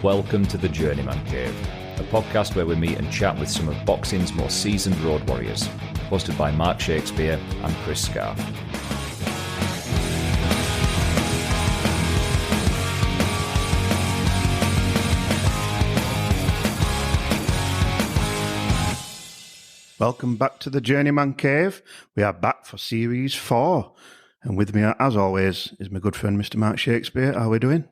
Welcome to the Journeyman Cave, a podcast where we meet and chat with some of boxing's most seasoned road warriors, hosted by Mark Shakespeare and Chris Scarfe. Welcome back to the Journeyman Cave. We are back for Series 4. And with me, as always, is my good friend, Mr. Mark Shakespeare. How are we doing?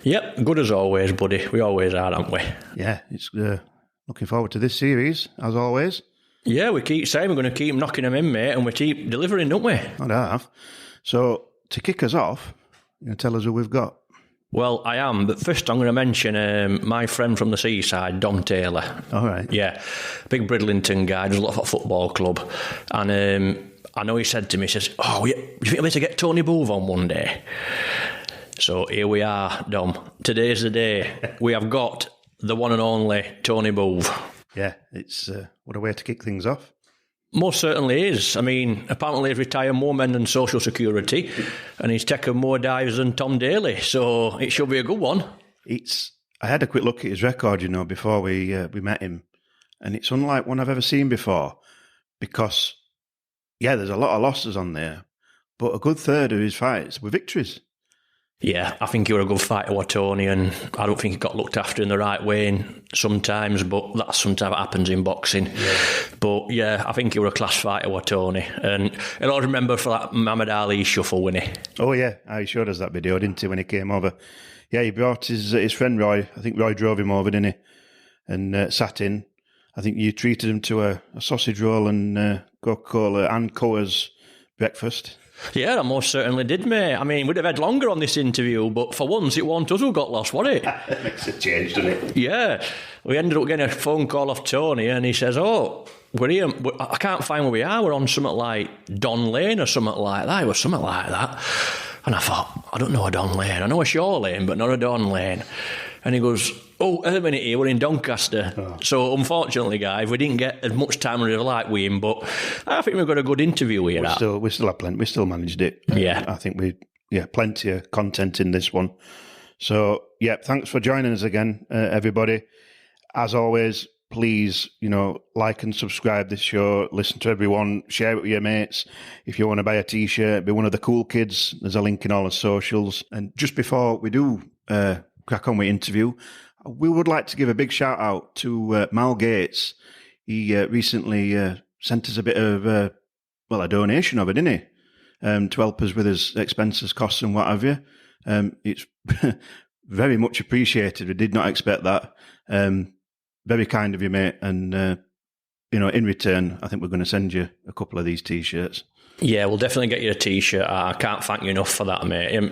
Yep, good as always, buddy. We always are, aren't we? Yeah, it's looking forward to this series, as always. Yeah, we keep saying we're going to keep knocking them in, mate, and we keep delivering, don't we? I have. So, to kick us off, you can tell us who we've got. Well, I am, but first I'm going to mention my friend from the seaside, Dom Taylor. All right. Yeah, big Bridlington guy, does a lot of football club. And I know he said to me, he says, do you think I'm going to get Tony Booth on one day? So here we are, Dom. Today's the day. We have got the one and only Tony Booth. Yeah, it's what a way to kick things off. Most certainly is. I mean, apparently he's retired more men than Social Security, and he's taken more dives than Tom Daly, so it should be a good one. I had a quick look at his record, before we met him, and it's unlike one I've ever seen before, because, yeah, there's a lot of losses on there, but a good third of his fights were victories. Yeah, I think you were a good fighter, Tony, and I don't think he got looked after in the right way sometimes, but that's sometimes what happens in boxing. Yeah. But yeah, I think you were a class fighter, Tony, and I'll remember for that Muhammad Ali shuffle, wasn't he? Oh yeah, he showed us that video, didn't he, when he came over? Yeah, he brought his friend Roy. I think Roy drove him over, didn't he? And sat in. I think you treated him to a sausage roll and Coca-Cola and Coa's breakfast. Yeah, I most certainly did, mate. I mean, we'd have had longer on this interview, but for once, it wasn't us who got lost, was it? It makes a change, doesn't it? Yeah. We ended up getting a phone call off Tony, and he says, we're here. I can't find where we are. We're on something like Don Lane or something like that. It was something like that. And I thought, I don't know a Don Lane. I know a Shaw Lane, but not a Don Lane. And he goes, a minute here, we're in Doncaster. Oh. So, unfortunately, guys, we didn't get as much time as we'd like with him, but I think we've got a good interview here. We still have plenty. We still managed it. Yeah. I think plenty of content in this one. So, yeah, thanks for joining us again, everybody. As always, please, like and subscribe this show, listen to everyone, share it with your mates. If you want to buy a T-shirt, be one of the cool kids, there's a link in all the socials. And just before we do crack on with interview, we would like to give a big shout out to Mal Gates. He recently sent us a bit of a donation of it, didn't he? To help us with his expenses, costs and what have you. It's very much appreciated. We did not expect that. Very kind of you, mate. And, in return, I think we're going to send you a couple of these T-shirts. Yeah, we'll definitely get you a T-shirt. I can't thank you enough for that, mate.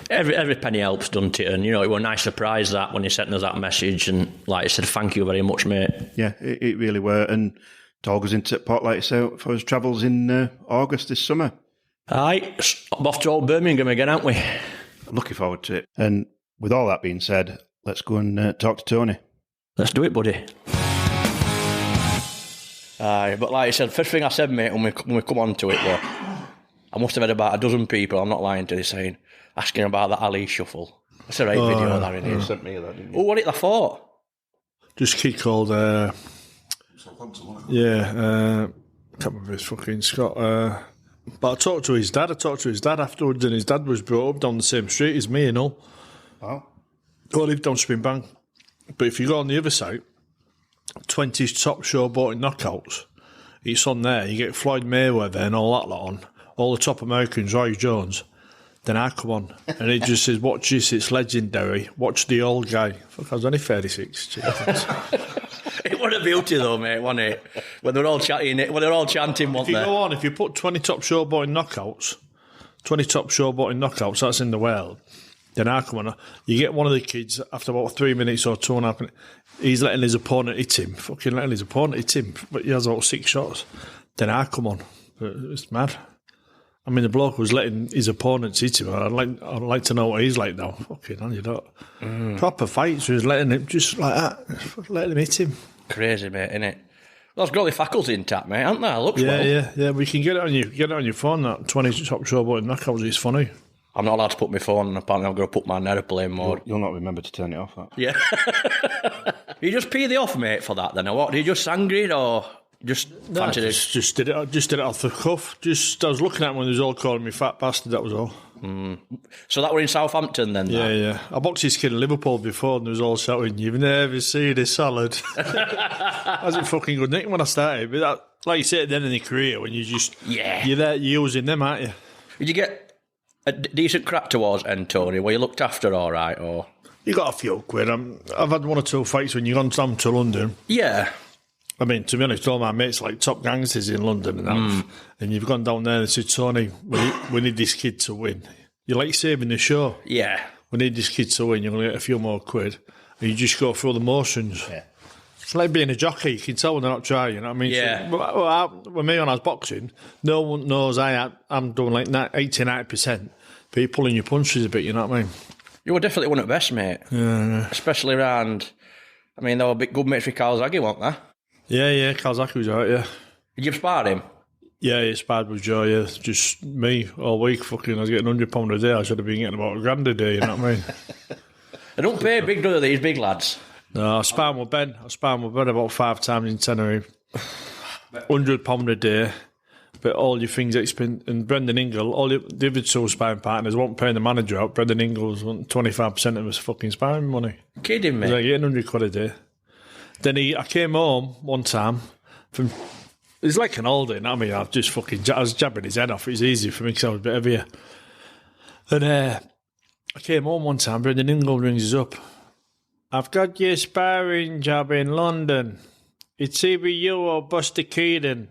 Every penny helps, doesn't it? And, it was a nice surprise that when you sent us that message. And like I said, thank you very much, mate. Yeah, it really were. And Tog goes into Port, like I say, for his travels in August this summer. Aye, I'm off to old Birmingham again, aren't we? I'm looking forward to it. And with all that being said, let's go and talk to Tony. Let's do it, buddy. Aye, but like I said, first thing I said, mate, when we come on to it, I must have had about a dozen people, I'm not lying to you, asking about that Ali shuffle. That's a right video, that, isn't it? You sent me that, didn't you? Oh, what it I thought? Just a kid called, can't remember his fucking Scott, but I talked to his dad afterwards, and his dad was brought up down the same street as me and all. Oh. I lived on Spinbank. But if you go on the other side, 20's top show bought in knockouts, it's on there. You get Floyd Mayweather and all that lot on. All the top Americans, Roy Jones. Then I come on, and it just says, watch this, it's legendary. Watch the old guy. Fuck, I was only 36. It was a beauty though, mate, wasn't it? When they're all chanting, If you go on, if you put 20 top show bought in knockouts, that's in the world. Then I come on, you get one of the kids after about 3 minutes or 2.5 minutes, he's letting his opponent hit him, but he has about 6 shots. Then I come on. It's mad. I mean, the bloke was letting his opponents hit him. I'd like to know what he's like now. Fucking hell, you don't. Proper fights, he was letting him just like that, letting him hit him. Crazy, mate, innit? Those got the faculty intact, mate, aren't they? Looks well. Yeah. We can get it on your phone. That 20 top showboat knockouts. It's funny. I'm not allowed to put my phone on. Apparently, I'm going to put my aeroplane mode. You'll not remember to turn it off. That. Yeah. You just pee the off, mate, for that. Then, or what? Did you just angry or just fancied it? Just did it. Just did it off the cuff. I was looking at him when they was all calling me fat bastard. That was all. So that were in Southampton then? Yeah. I boxed this kid in Liverpool before, and they was all shouting, "You've never seen a salad." That was a fucking good nick when I started. But that, like you say, at the end of your career, when you're there, you're using them, aren't you? Did you get a decent crack towards end, Tony? Were you looked after all right, or? You got a few quid. I've had 1 or 2 fights when you've gone down to London. Yeah. I mean, to be honest, all my mates like top gangsters in London and that. And you've gone down there and said, Tony, we need this kid to win. You're like saving the show. Yeah. We need this kid to win. You're going to get a few more quid. And you just go through the motions. Yeah. It's like being a jockey. You can tell when they're not trying, you know what I mean? Yeah. So, with me when I was boxing, no one knows I'm doing like 80-90%. But you're pulling your punches a bit, you know what I mean? You were definitely one of the best, mate. Yeah. Especially around... I mean, they were big good mates with Kawasaki, weren't they? Yeah, Kawasaki was right, yeah. Did you spar him? Yeah, he sparred with Joe, yeah. Just me all week, fucking, I was getting £100 a day. I should have been getting about $1,000 a day, you know what I mean? They don't pay big, do they, these big lads? No, I sparred with Ben. About 5 times in Tenerife. £100 a day. But all your things expense. And Brendan Ingle, all the other 2 sparring partners weren't paying the manager out. Brendan Ingle's want 25% of his fucking sparring money. Kidding me? He was like getting £100 a day. Then I came home one time from... It's like an holiday, you know what I mean? I was jabbing his head off. It was easy for me because I was a bit heavier. And I came home one time, Brendan Ingle rings us up. I've got your sparring job in London. It's either you or Buster Keaton.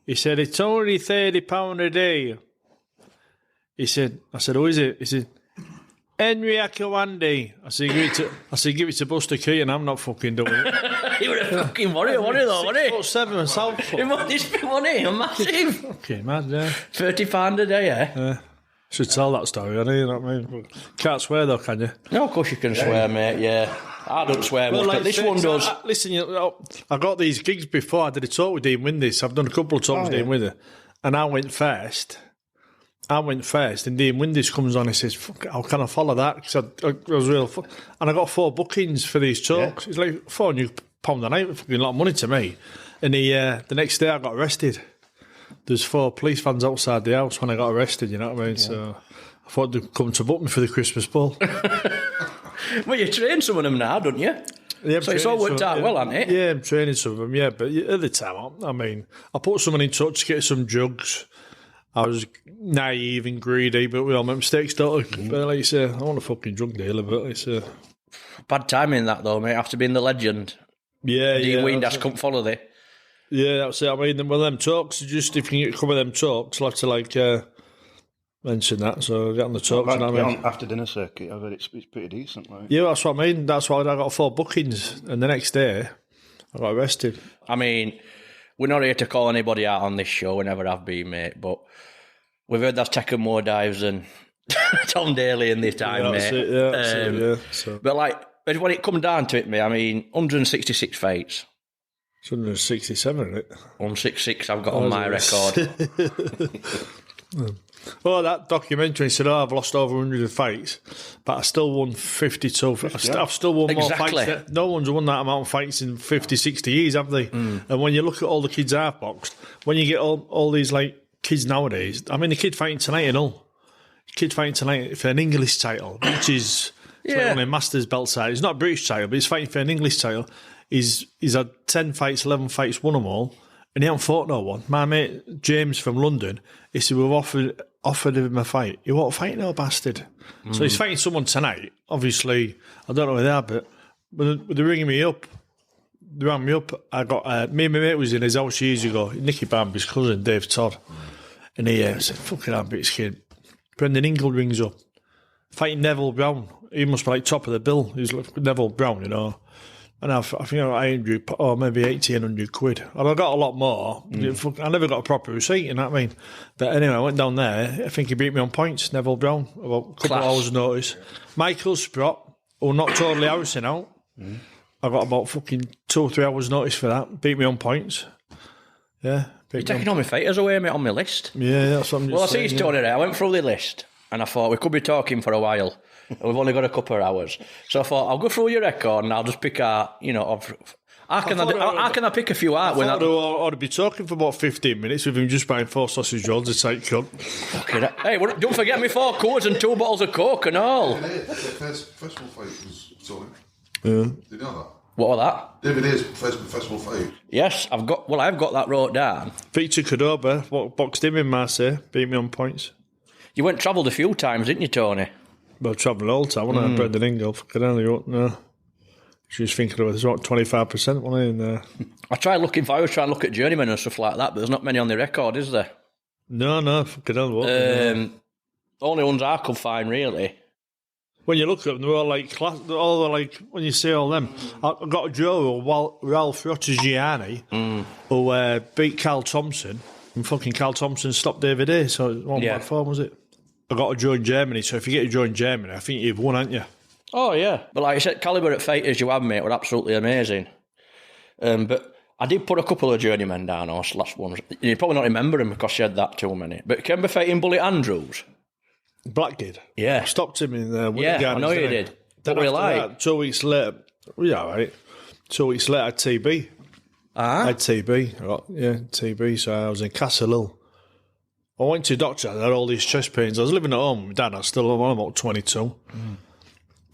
He said, it's only £30 a day. I said, who is it? He said, Henry Akawandi. I said, give it to Buster Keaton. I'm not fucking doing it. He was a fucking warrior, wasn't he, though, wasn't he? 6'7" and southpaw. He wasn't he? Massive. Okay, mad, yeah. £30 a day, eh? Yeah. Should tell that story, you know what I mean? Can't swear though, can you? No, of course you can swear, mate, yeah. I don't swear much, but this one does. Listen, I got these gigs before. I did a talk with Dean Windis. I've done a couple of talks with Dean Windis. And I went first, and Dean Windis comes on and says, fuck, how can I follow that? Because I was real fun. And I got 4 bookings for these talks. Yeah. It's like £400 a night, fucking a lot of money to me. And the next day I got arrested. There's 4 police vans outside the house when I got arrested, you know what I mean? Yeah. So I thought they'd come to book me for the Christmas ball. Well, you train some of them now, don't you? Yeah, so it's all worked out well, hasn't it? Yeah, I'm training some of them, yeah. But at the time, I mean, I put someone in touch to get some drugs. I was naive and greedy, but we all make mistakes, don't we? But like you say, I want a fucking drug dealer, but it's... Bad timing that, though, mate, after being the legend. Yeah, Dean Windis couldn't follow thee. Yeah, that's it. I mean, well, them talks, just if you can get come with them talks, I'll have to, mention that. So get on the talks. You know what I mean? After dinner circuit, I bet it's pretty decent. Like. Yeah, that's what I mean. That's why I got 4 bookings, and the next day, I got arrested. I mean, we're not here to call anybody out on this show, we never have been, mate, but we've heard that's taken more dives than Tom Daly in this time, that's mate. It, So. But, like, when it comes down to it, mate, I mean, 166 fights. It's 167, isn't it? 166 I've got on my record. Well, that documentary said, I've lost over 100 fights, but I still won 52. I've still won more fights. No one's won that amount of fights in 50, 60 years, have they? And when you look at all the kids I've boxed, when you get all these like kids nowadays, I mean, the kid fighting tonight in Hull, kid fighting tonight for an English title, which is like on a Masters belt side. It's not a British title, but he's fighting for an English title. He's had 10 fights, 11 fights, won them all, and he hasn't fought no one. My mate James from London, he said, we've offered him a fight. He won't fight no bastard. So he's fighting someone tonight. Obviously, I don't know who they are, but they're ringing me up. They rang me up. I got, me and my mate was in his house years ago, Nicky Bambi's cousin, Dave Todd. And he said, fucking hell, bitch kid. Brendan Ingle rings up. Fighting Neville Brown. He must be like top of the bill. He's like Neville Brown, you know. And I think I got 800 or maybe 1,800 quid. And I got a lot more. I never got a proper receipt, you know what I mean? But anyway, I went down there. I think he beat me on points, Neville Brown, about a couple of hours' notice. Michael Sprott, who knocked totally Harrison out. I got about fucking 2 or 3 hours' notice for that. Beat me on points. Yeah. You're taking all my fighters away, mate, on my list. Yeah, that's what I'm just saying. I see your story there. I went through the list and I thought we could be talking for a while. We've only got a couple of hours. So I thought, I'll go through your record and I'll just pick out, how can I pick a few out? I ought to be talking for about 15 minutes with him just buying 4 sausage rolls, a tight cunt. Hey, don't forget me 4 quarts and 2 bottles of Coke and all. The festival fight was Tony. Yeah. Did you know that? What was that? David Hayes' festival fight. Yes, I've got that wrote down. Victor Cordoba boxed him in Marseille, beat me on points. You travelled a few times, didn't you, Tony? Well, travelling all the time, wasn't I? Brendan Ingle, fucking hell, no. She was thinking it was about 25%, wasn't I? In there. I was trying to look at journeymen and stuff like that, but there's not many on the record, is there? No, fucking hell, what? Only ones I could find, really. When you look at them, they're all like class. They're all like when you see all them. I got a Joe Ralph Rottigiani who beat Carl Thompson, and fucking Carl Thompson stopped David A. So it wasn't bad form, was it? I got a Joe in Germany. So if you get a Joe in Germany, I think you've won, haven't you? Oh yeah, but like I said, calibre at fighters you have, mate, were absolutely amazing. But I did put a couple of journeymen down, or last ones. You probably not remember them because you had that too many. But can be fighting Bullet Andrews. Black kid. Yeah. Stopped him in there. Yeah, I know you did. What were you like? That, 2 weeks later, right. 2 weeks later, I had TB. Ah? I had TB. TB. So I was in Castle Hill. I went to the doctor. I had all these chest pains. I was living at home with my dad. I was still about 22.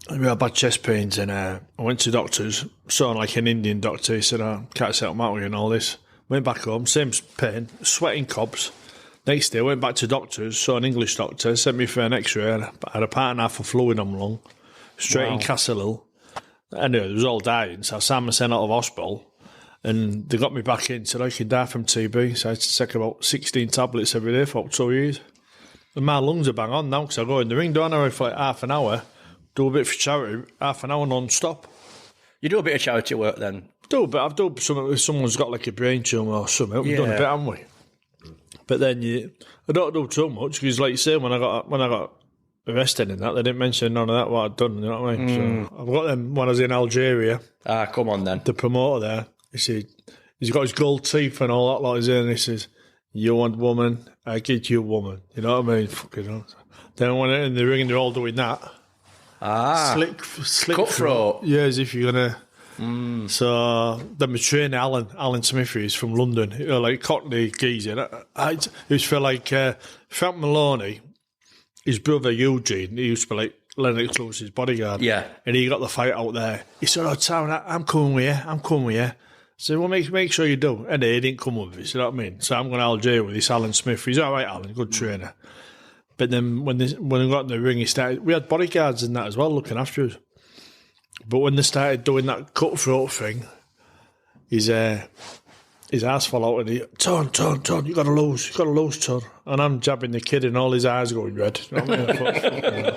I had bad chest pains, and I went to the doctors. Saw like an Indian doctor. He said, "I can't settle out with you and all this." Went back home, same pain, sweating cobs. Next day, I went back to doctors, saw an English doctor, sent me for an X-ray. I had a part and a half of fluid on my lung, straight in Castle Hill. Anyway, it was all dying, so I signed myself out of hospital, and they got me back in, said I could die from TB, so I had to take about 16 tablets every day for about 2 years. And my lungs are bang on now, because I go in the ring, don't I, for like half an hour, do a bit for charity, half an hour non-stop. You do a bit of charity work then? But I've done something if someone's got like a brain tumour or something. We've done a bit, haven't we? But then I don't do too much because, like you say, when I got arrested in that, they didn't mention none of that what I'd done. You know what I mean? So I've got them when I was in Algeria. Ah, come on then. The promoter there, he's got his gold teeth and all that. Like he's in, and he says, "You want woman? I get you woman." You know what I mean? Fucking hell. Then when they're in the ring, they're all doing that. Ah, slick cutthroat. Yeah, as if you're gonna. So then my trainer Alan Smithy is from London, like Cockney geezer. It was for like Frank Maloney, his brother Eugene. He used to be like Lennox Lewis's bodyguard. Yeah, and he got the fight out there. He said, "Oh, Town, I'm coming with you. I said, "Well, make sure you do." And he didn't come with us. You know what I mean? So I'm going to Algeria with this Alan Smith. He's all right, Alan, good trainer. But then when we got in the ring, we had bodyguards in that as well, looking after us. But when they started doing that cutthroat thing, his ass fell out and he, Ton, you got to lose, Ton. And I'm jabbing the kid and all his eyes going red. You know what I mean?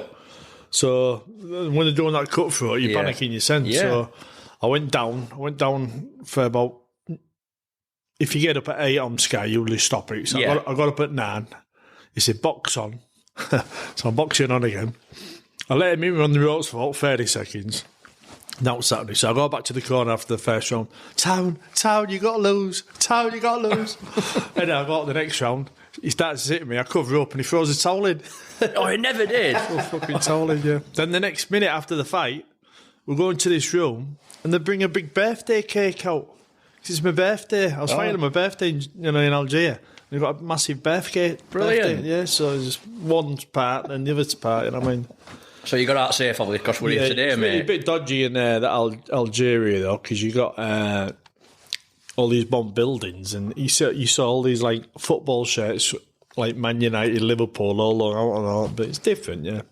So when they're doing that cutthroat, you're panicking your sense. Yeah. So I went down for about, if you get up at 8 on Sky, you usually stop it. So I got up at 9. He said, box on. So I'm boxing on again. I let him in on the ropes for about 30 seconds. That was Saturday. So I go back to the corner after the first round. Town, you got to lose. And then I go out the next round. He starts to hit me. I cover up and he throws a towel in. Oh, he never did. Fucking towel in, yeah. Then the next minute after the fight, we're going to this room and they bring a big birthday cake out. It's my birthday. I was fighting on my birthday in Algeria. They've got a massive birthday. Brilliant. Yeah, so there's one part and the other part, you know what I mean? So you got out safe, obviously, because we're here today, it's mate. It's a bit dodgy in that Algeria, though, because you got all these bomb buildings, and you saw all these like football shirts, like Man United, Liverpool, all out and all, but it's different, yeah.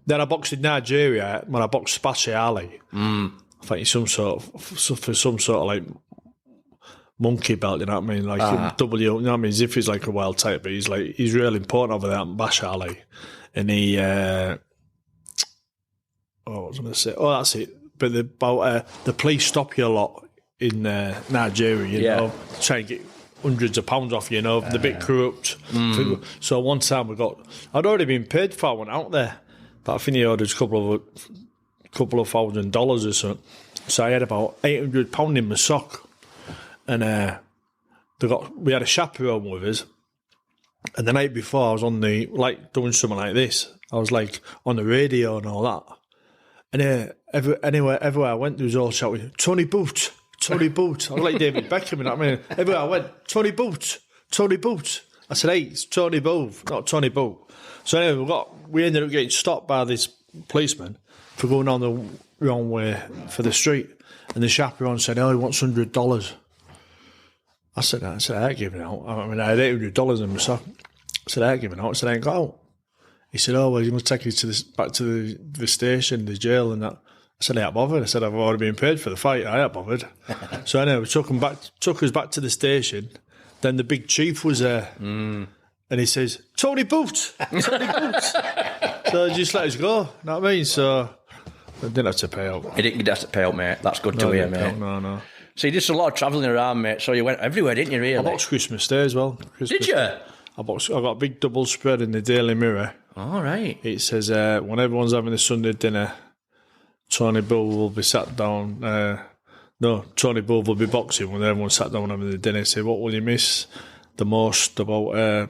Then I boxed in Nigeria when I boxed Spache Ali. I think he's some sort of like monkey belt, you know what I mean? Like W, you know what I mean? As if he's like a wild type, but he's really important over there, Bash Ali, and he. What was I going to say? Oh, that's it. but the police stop you a lot in Nigeria, you know, try and get hundreds of pounds off, you know, the bit corrupt. So one time I'd already been paid for, I went out there, but I think he ordered a couple of $1,000 or something. So I had about £800 in my sock, and we had a chaperone with us. And the night before, I was on doing something like this. I was like on the radio and all that. And everywhere I went, there was all shouting, Tony Boot, Tony Boot. I was like David Beckham, you know what I mean? Everywhere I went, Tony Boot, Tony Boot. I said, hey, it's Tony Boot, not Tony Boot. So anyway, we ended up getting stopped by this policeman for going on the wrong way for the street. And the chaperone said, oh, he wants $100. I said, I ain't giving out. I mean, I had $800 in my sock. I said, I ain't giving out. I said, I ain't got out. He said, oh, well, you must take you back to the station, the jail and that. I said, I ain't bothered. I said, I've already been paid for the fight. I ain't bothered. So anyway, took us back to the station. Then the big chief was there. And he says, Tony Boot! Tony Boot! So just let us go. You know what I mean? So I didn't have to pay out. You didn't have to pay out, mate. That's good to hear, mate. No. So you did a lot of travelling around, mate. So you went everywhere, didn't you, really? I boxed Christmas Day as well. Did you? I got a big double spread in the Daily Mirror. All right. It says, when everyone's having a Sunday dinner, Tony Bull will be sat down. Tony Bull will be boxing when everyone sat down having the dinner. Say, what will you miss the most about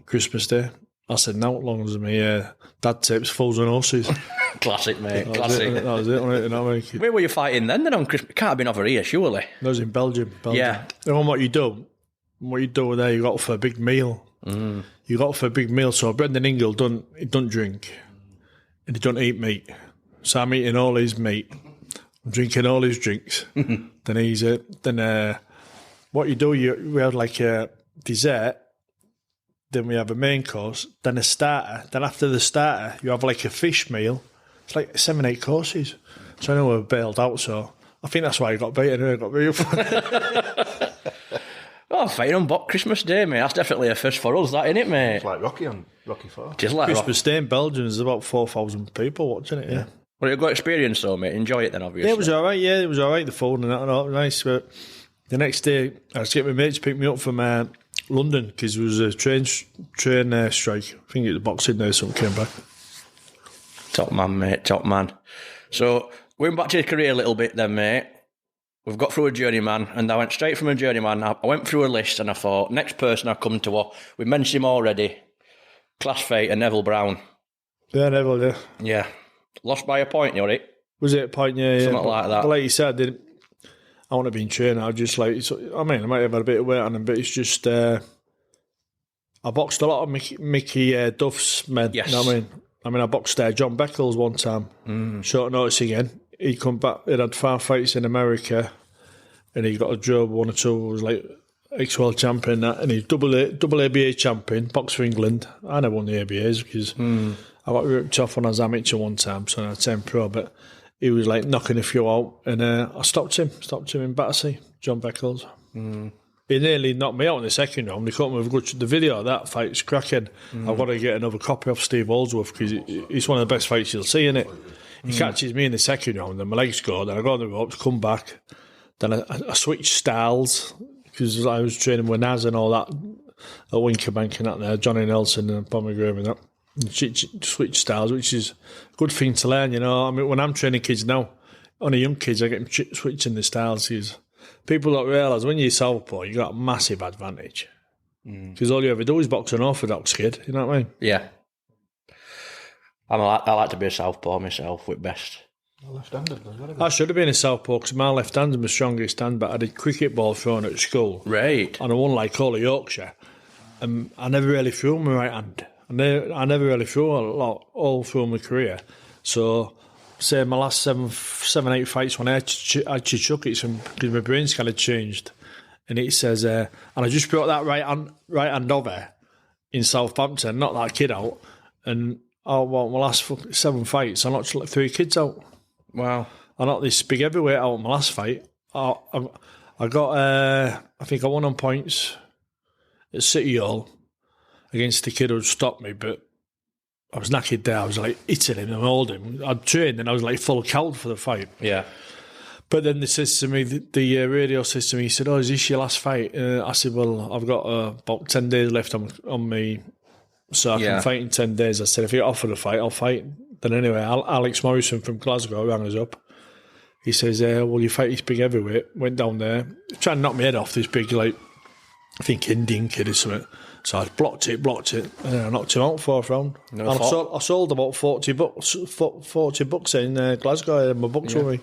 Christmas Day? I said, not long as my dad tapes Fools and Horses. Classic, mate. Classic. That was it, wasn't it? You know what I mean? Where were you fighting then on Christmas? It can't have been over here, surely. I was in Belgium. Yeah. And what you do there, you got for a big meal. You got for a big meal. So Brendan Ingle don't drink, and he don't eat meat. So I'm eating all his meat, I'm drinking all his drinks. Then what you do, we have like a dessert. Then we have a main course, then a starter. Then after the starter, you have like a fish meal. It's like 7-8 courses. So I know we're bailed out, so I think that's why I got beaten. I got beat up. Oh, fighting on Christmas Day, mate. That's definitely a first for us, that, isn't it, mate? It's like Rocky on Rocky 4. It is like Christmas Day in Belgium, there's about 4,000 people watching it, yeah. Well, you got experience though, mate. Enjoy it then, obviously. Yeah, it was all right, it was all right, the phone and that and all, nice. But the next day, I was getting my mates to pick me up from London because there was a train strike. I think it was Boxing Day, something came back. Top man, mate, top man. So, going back to your career a little bit then, mate, we've got through a journeyman, and I went straight from a journeyman. I went through a list, and I thought, next person I come to, we mentioned him already, class fighter Neville Brown. Yeah, Neville, yeah. Yeah. Lost by a point, you right? Was it a point? Yeah. Something like that. But like you said, I want to be in training. I just like, I might have had a bit of weight on him, but it's just, I boxed a lot of Mickey Duff's men. Yes. You know what I mean, I boxed John Beckles one time. Short notice again. He'd come back, he'd had 5 fights in America, and he got a job, 1 or 2, was like ex-world champion, and he's double ABA champion, boxed for England. I never won the ABAs because I got ripped off when I was amateur one time, so I turned pro, but he was like knocking a few out, and I stopped him in Battersea, John Beckles. He nearly knocked me out in the second round. He caught me with a good. The video of that fight's cracking. I've got to get another copy of Steve Holdsworth because it's one of the best fights you'll see in it. He catches me in the second round, then my legs go, then I go on the ropes, come back, then I switch styles because I was training with Naz and all that at Winkerbank and that there, Johnny Nelson and Pomegranate and that. And switch styles, which is a good thing to learn, you know. I mean, when I'm training kids now, only young kids, I get them switching the styles because people don't realise when you're southpaw, you got a massive advantage because all you ever do is box an orthodox kid. You know what I mean? Yeah. I like to be a southpaw myself with best. Left-handed. I should have been a southpaw because my left hand's my strongest hand, but I did cricket ball thrown at school. Right. And I won like all of Yorkshire. And I never really threw my right hand. I never really threw a lot all through my career. So, say my last 7-8 fights when I actually chuck it because my brain's kind of changed. And it says, and I just brought that right hand over in Southampton, knocked that kid out. And my last 7 fights, I knocked like 3 kids out. Wow. I knocked this big heavyweight out in my last fight. I got, I think I won on points at City Hall against the kid who stopped me, but I was knackered there. I was like hitting him and holding him. I'd trained and I was like full count for the fight. Yeah. But then they says to me, the radio says to me, he said, "Oh, is this your last fight?" I said, "Well, I've got about 10 days left on me, so I can fight in 10 days." I said, "If you offer the fight, I'll fight." Then anyway, Alex Morrison from Glasgow rang us up. He says, "Well, you fight this big heavyweight." Went down there, trying to knock my head off this big, like, I think Indian kid or something. So I blocked it, and then I knocked him out 4th round. No, and I sold about 40 bucks in Glasgow in my books with me.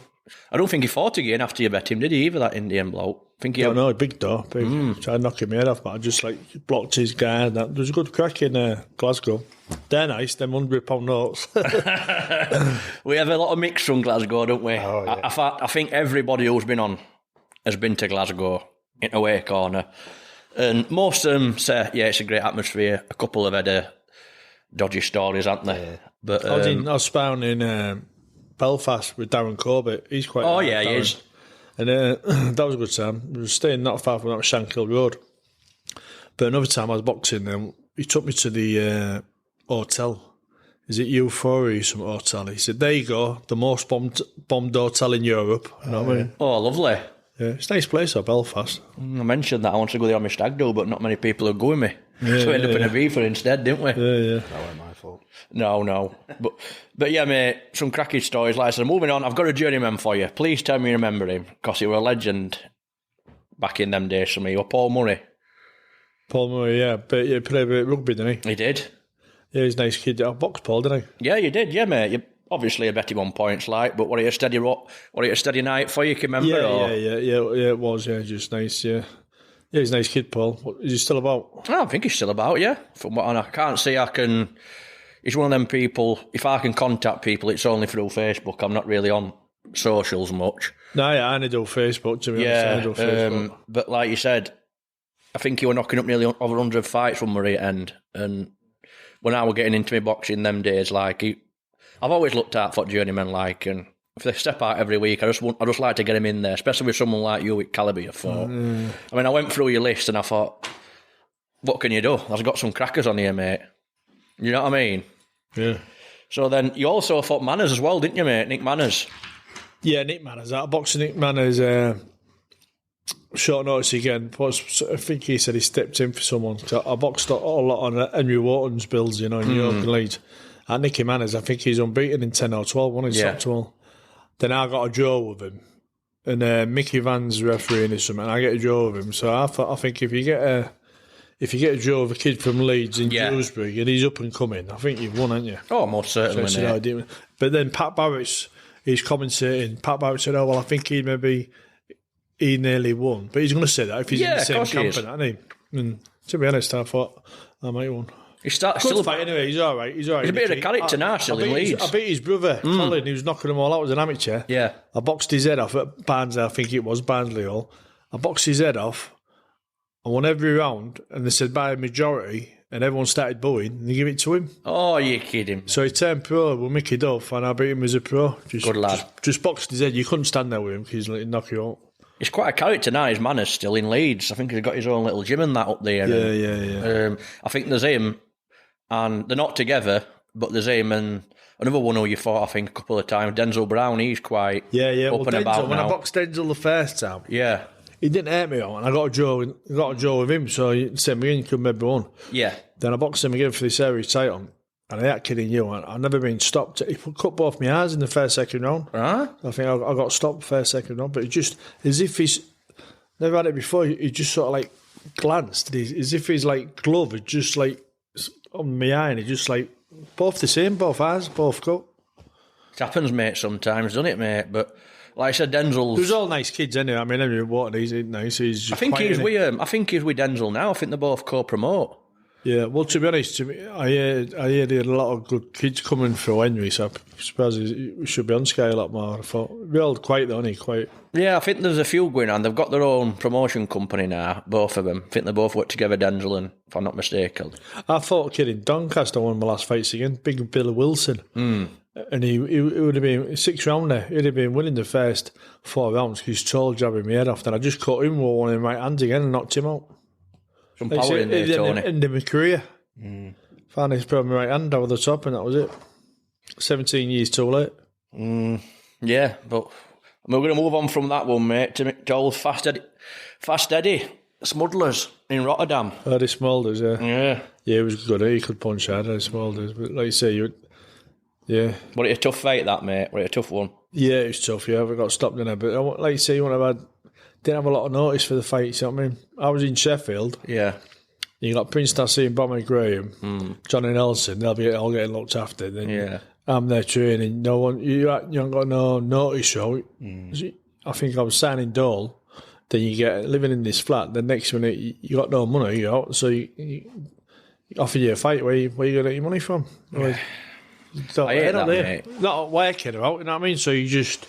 I don't think he fought again after you bet him, did he, either, that Indian bloke? I think he No, big door, big. Tried to knock him head off, but I just like blocked his guy. There was a good crack in Glasgow. They're nice, them £100 notes. We have a lot of mix from Glasgow, don't we? Oh, yeah. I think everybody who's been on has been to Glasgow in away corner. And most of them say, yeah, it's a great atmosphere. A couple have had dodgy stories, haven't they? Yeah. But I was sparring in Belfast with Darren Corbett. He's quite. Oh, yeah, he is. And that was a good time. We were staying not far from that Shankill Road. But another time I was boxing, and he took me to the hotel. Is it Euphoria, some hotel? He said, "There you go, the most bombed hotel in Europe." You know what I mean? Oh, lovely. Yeah, it's a nice place, Belfast. I mentioned that I want to go there on my stag do, but not many people are going with me. So we ended up in a reefer instead, didn't we? Yeah. That wasn't my fault. No. But yeah, mate, some cracking stories. Like I said, moving on, I've got a journeyman for you. Please tell me you remember him, because he was a legend back in them days for me. Or Paul Murray. Paul Murray, yeah. But he played a bit of rugby, didn't he? He did. Yeah, he's a nice kid. I boxed Paul, didn't he? Yeah, you did, yeah, mate. You obviously a bet him on points, like, but what are you a steady night for you, can you remember? Yeah, it was, yeah, just nice, yeah. Yeah, he's a nice kid, Paul. Is he still about? I think he's still about, yeah. From what I can't see, he's one of them people, if I can contact people, it's only through Facebook. I'm not really on socials much. No, yeah, I only do Facebook, to be honest. I only do Facebook. But like you said, I think he was knocking up nearly over 100 fights from Murray at end. And when I was getting into my boxing them days, like, I've always looked at what journeymen like, and if they step out every week, I just like to get him in there, especially with someone like you with calibre you fought. I mean, I went through your list and I thought, what can you do? I've got some crackers on here, mate. You know what I mean? Yeah. So then you also fought Manners as well, didn't you, mate? Nick Manners. Yeah, Nick Manners. I boxed Nick Manners short notice again. I think he said he stepped in for someone. I boxed a lot on Henry Wharton's builds, in York and Leeds. And Nicky Manners, I think he's unbeaten in 10 or 12, wasn't he? Top 12. Then I got a draw with him. And Mickey Van's refereeing or something, and I get a draw with him. So I think if you get a draw with a kid from Leeds in Dewsbury and he's up and coming, I think you've won, haven't you? Oh, most certainly. But then Pat Barrett's commentating. Pat Barrett said, "Oh, well, I think he nearly won." But he's going to say that if he's in the same camp, isn't he? And to be honest, I thought I might have won. He's still fight anyway. He's all right. He's I beat his brother, Colin. He was knocking them all out as an amateur. Yeah. I boxed his head off at Barnsley. I think it was Barnsley Hall. I boxed his head off. I won every round, and they said by a majority, and everyone started booing, and they give it to him. Oh, you're kidding. So he turned pro with Mickey Duff, and I beat him as a pro. Good lad. Just boxed his head. You couldn't stand there with him because he'd knock you out. He's quite a character now, his Manners, still in Leeds. I think he's got his own little gym and that up there. Yeah. I think there's him, and they're not together, but there's him and another one who you fought, I think, a couple of times, Denzel Brown. He's quite up and about when now. I boxed Denzel the first time, yeah, he didn't hurt me on, and I got a draw with him, so he sent me in, could maybe won. Yeah. Then I boxed him again for this area title, and I ain't kidding you, I've never been stopped. He cut both my eyes in the first, second round. Huh? I think I got stopped first, second round, but it just, as if he's never had it before, he just sort of like glanced, as if his like glove had just like on my eye, and he just like, both the same, both eyes, both cut. It happens, mate, sometimes, doesn't it, mate? But like I said, Denzel's... There's all nice kids anyway. I mean, Henry Wharton, he's nice. I think he's with Denzel now. I think they both co-promote. Yeah, well, to be honest, I heard a lot of good kids coming through Henry, so I suppose he should be on Sky a lot more. I thought, real quiet though, isn't he? Quite. Yeah, I think there's a few going on. They've got their own promotion company now, both of them. I think they both work together, Denzel and, if I'm not mistaken. I thought kid in Doncaster won my last fights again, Big Billy Wilson. And he would have been 6 rounder. He'd have been winning the first 4 rounds because he's tall jabbing my head off. Then I just caught him with one in my right hand again and knocked him out. Some power in there, Tony. End of my career. Finally spread my right hand over the top, and that was it. 17 years too late. Yeah, but we're going to move on from that one, mate, to old Fast Eddie Smugglers in Rotterdam. Eddie Smulders, yeah. Yeah. Yeah, he was good. He could punch hard, Eddie Smulders. But like you say, yeah. But it's a tough fight, that, mate. But it's a tough one. Yeah, it was tough, yeah. We got stopped in there. But like you say, you wouldn't have had... Didn't have a lot of notice for the fights, you know what I mean? I was in Sheffield. Yeah. You got Prince Tassie and Bobby Graham, Johnny Nelson, they'll be all getting looked after. Then I'm there training. No one, you haven't got no notice show. I think I was signing Dole. Then you get living in this flat. The next minute you got no money, you know, so you offer you a fight. Where you going to get your money from? I hate that, mate. Not working about, you know what I mean? So you just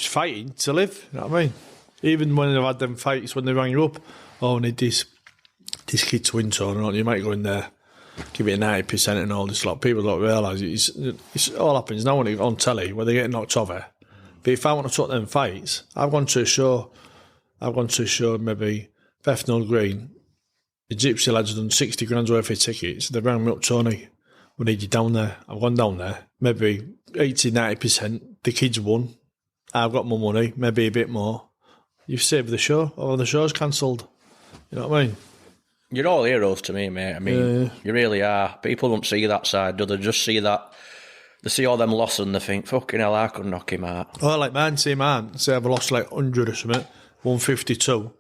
fighting to live, you know what I mean? Even when they've had them fights when they rang you up, I need this kid to win tournament, you might go in there, give it a 90% and all this lot. People don't realise it's all happens now when it's on telly where they're getting knocked over. But if I want to talk them fights, I've gone to a show maybe Bethnal Green, the Gypsy lads have done 60 grand's worth of tickets. They rang me up, Tony, we need you down there. I've gone down there, maybe 80-90%, the kids won. I've got more money, maybe a bit more. You've saved the show, or the show's cancelled. You know what I mean? You're all heroes to me, mate. I mean, you really are. People don't see that side, do they? Just see that. They see all them losses and they think, fucking hell, I could knock him out. Oh, like man, say I've lost like 100 or something, 152.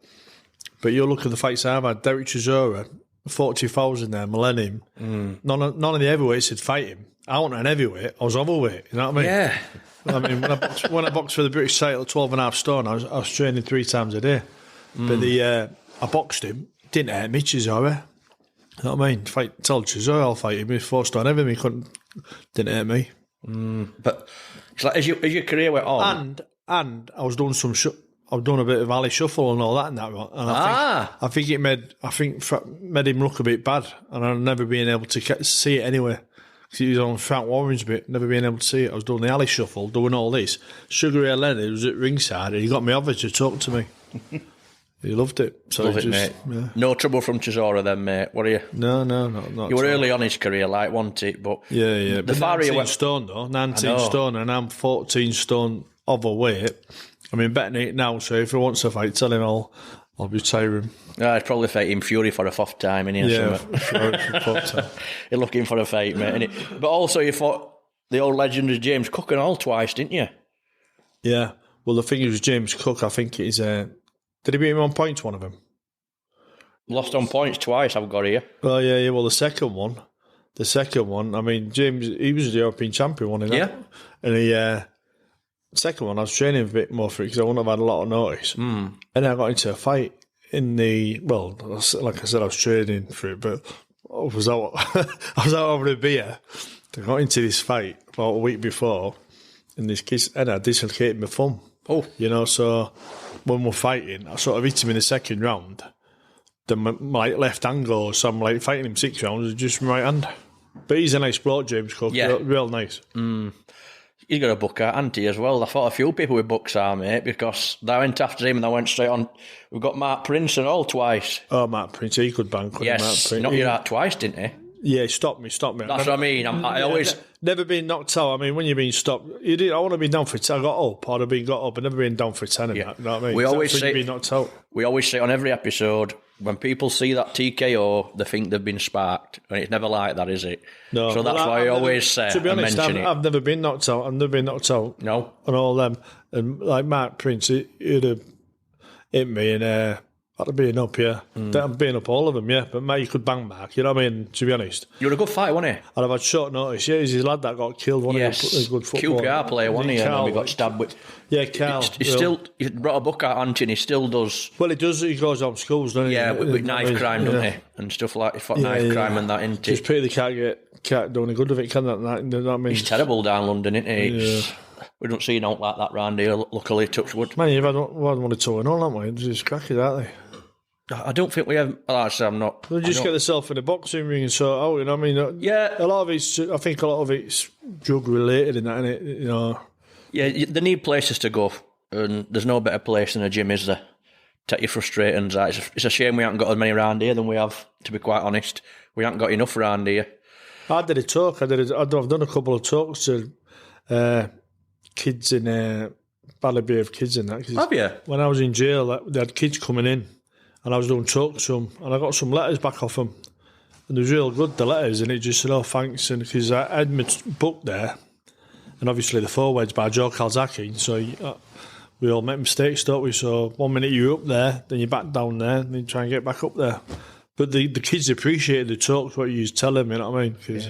But you look at the fights I've had, Derek Chisora, 40,000 there, Millennium. None of the heavyweights had fight him. I wasn't an heavyweight, I was overweight, you know what I mean? Yeah. I mean, when I boxed for the British title, 12.5 stone, I was training 3 times a day. But I boxed him, didn't hurt me, Chisora. You know what I mean? Tell Chisora I'll fight him, he's 4 stone heavy, didn't hurt me. But it's like, as your career went on... And I was doing I was doing a bit of alley shuffle and all that and that. And I think it made him look a bit bad, and I've never been able to see it anyway. He was on Frank Warren's bit, never been able to see it. I was doing the alley shuffle, doing all this. Sugar Ray Leonard was at ringside, and he got me over to talk to me. He loved it. So Love it, mate. Yeah. No trouble from Chisora then, mate, were you? No, not you were early on his career, like, wasn't it? But yeah. The far 19 stone, though. 19 stone, and I'm 14 stone overweight. I mean, betting it now, so if he wants to fight, tell him I'll retire him. I'd probably fight him Fury for a 4th time, innit? Yeah, for a 4th time. You're looking for a fight, mate, innit? But also you fought the old legendary James Cook and all twice, didn't you? Yeah. Well, the thing is, James Cook, I think it is... did he beat him on points, one of them? Lost on points twice, I've got here. Oh, yeah, well, the second one, I mean, James, he was the European champion, wasn't he? Yeah. And second one, I was training a bit more for it because I wouldn't have had a lot of notice. And then I got into a fight like I said, I was training for it, but I was out over a beer. I got into this fight about a week before, and this kid, and I dislocated my thumb. Oh. You know, so when we're fighting, I sort of hit him in the second round. Then my left hand goes, so I'm like fighting him 6 rounds with just my right hand. But he's a nice bloke, James Cook. Yeah. Real nice. He's got a book out, hasn't he, as well? I thought a few people with books are, mate, because they went after him and they went straight on. We've got Mark Prince and all twice. Oh, Mark Prince, he could bank. Yes, he knocked you out twice, didn't he? Yeah, he stopped me. That's what I mean. I always... Never been knocked out. I mean, when you've been stopped, I want to be down for 10. I got up, I'd have been got up, but never been down for 10 and that, you know what I mean? We always say... Been knocked out. We always say on every episode, when people see that TKO, they think they've been sparked. And it's never like that, is it? No. So that's why I always say, to be honest, I've never been knocked out. I've never been knocked out. No. On all them. And like Mark Prince, he'd have hit me and I'd have been up, yeah. I've been up all of them, yeah. But mate, you could bang Mark, you know what I mean? To be honest. You were a good fighter, wasn't he? I'd have had short notice. Yeah, he's his lad that got killed, wasn't he? A good football. QPR player, wasn't he? And we got stabbed with... Yeah, Carl. He brought a book out, hasn't he? And he still does... Well, he does. He goes on schools, doesn't he? Yeah, with knife crime, doesn't he? And stuff like knife crime and that, isn't he? Just pity they can't do any good with it, can that? You know what I mean? He's terrible down London, isn't he? We don't see nothing like that round here, luckily, touch wood. Man, you've had one or two and all, haven't we? They're just crackers, aren't they? I don't think we have... Like I said, I'm not... They just get themselves in a boxing ring and sort out, you know what I mean? Yeah. I think a lot of it's drug-related in that, innit? You know? Yeah, they need places to go, and there's no better place than a gym, is there? take your frustrations out. It's a shame we haven't got as many around here than we have, to be quite honest. We haven't got enough around here. I did a talk. I've done a couple of talks to kids in badly behaved kids and that. Have you? When I was in jail, they had kids coming in, and I was doing talks to them, and I got some letters back off them, and they was real good, the letters, and it just said, "Oh, thanks," and because I had my book there, and obviously the foreword's by Joe Calzaki, so we all make mistakes, don't we? So 1 minute you're up there, then you're back down there, and then you try and get back up there. But the kids appreciated the talks, what you used to tell them, you know what I mean? Because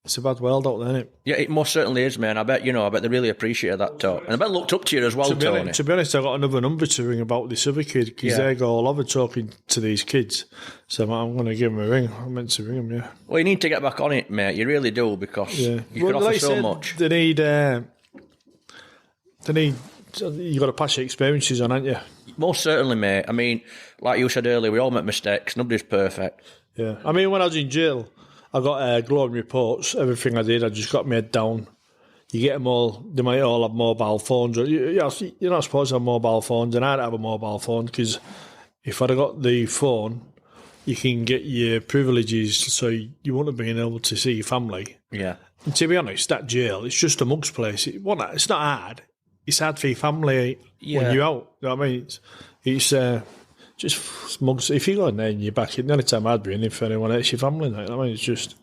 it's a bad world out there, isn't it? Yeah, it most certainly is, man. I bet they really appreciated that talk. And I bet looked up to you as well, Tony. To be honest, I got another number to ring about this other kid, because they go all over talking to these kids. So I'm going to give them a ring. I meant to ring them, yeah. Well, you need to get back on it, mate. You really do, because you can offer so much. They need, you've got to pass your experiences on, haven't you? Most certainly, mate. I mean, like you said earlier, we all make mistakes. Nobody's perfect. Yeah. I mean, when I was in jail, I got glowing reports. Everything I did, I just got my head down. You get them all. They might all have mobile phones. You're not supposed to have mobile phones, and I'd have a mobile phone, because if I'd have got the phone, you can get your privileges, so you wouldn't have been able to see your family. Yeah. And to be honest, that jail, it's just a mug's place. It's not hard. It's hard for your family when you're out. You know what I mean? It's just mugs. If you go in there and you're back, the only time I'd be in if anyone else your family. You know what I mean? It's just.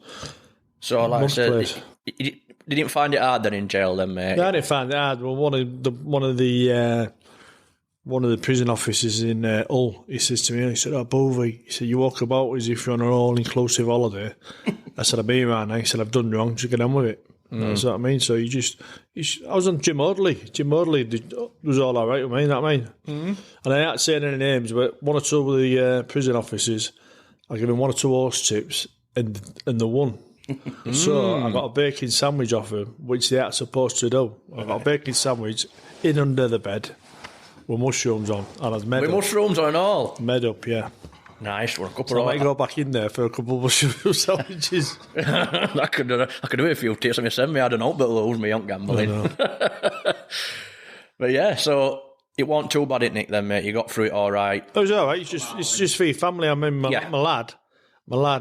So, like I said, you didn't find it hard then in jail, then, mate? No, I didn't find it hard. Well, one of the prison officers in Hull, he says to me, he said, "Oh, Bovey," he said, "you walk about as if you're on an all-inclusive holiday." I said, "I've been right now." He said, "I've done wrong. Just get on with it." That's what I mean. So I was on Jim Audley. Jim Audley was all right with me, you know what I mean? And I ain't saying any names, but one or two of the prison officers, I gave him 1 or 2 horse tips, and they won. So I got a bacon sandwich off him, which they aren't supposed to do. I got a bacon sandwich in under the bed with mushrooms on. And I was made with up. Mushrooms on and all? Made up, yeah. Nice. Well, a couple So I of might go back in there for a couple of mushroom sandwiches. I could do a few tips. I mean, send me, I don't know, but lose me on gambling. But yeah, so it wasn't too bad, Nick, then, mate. You got through it all right. It was all right. It's just for your family. I mean, my lad,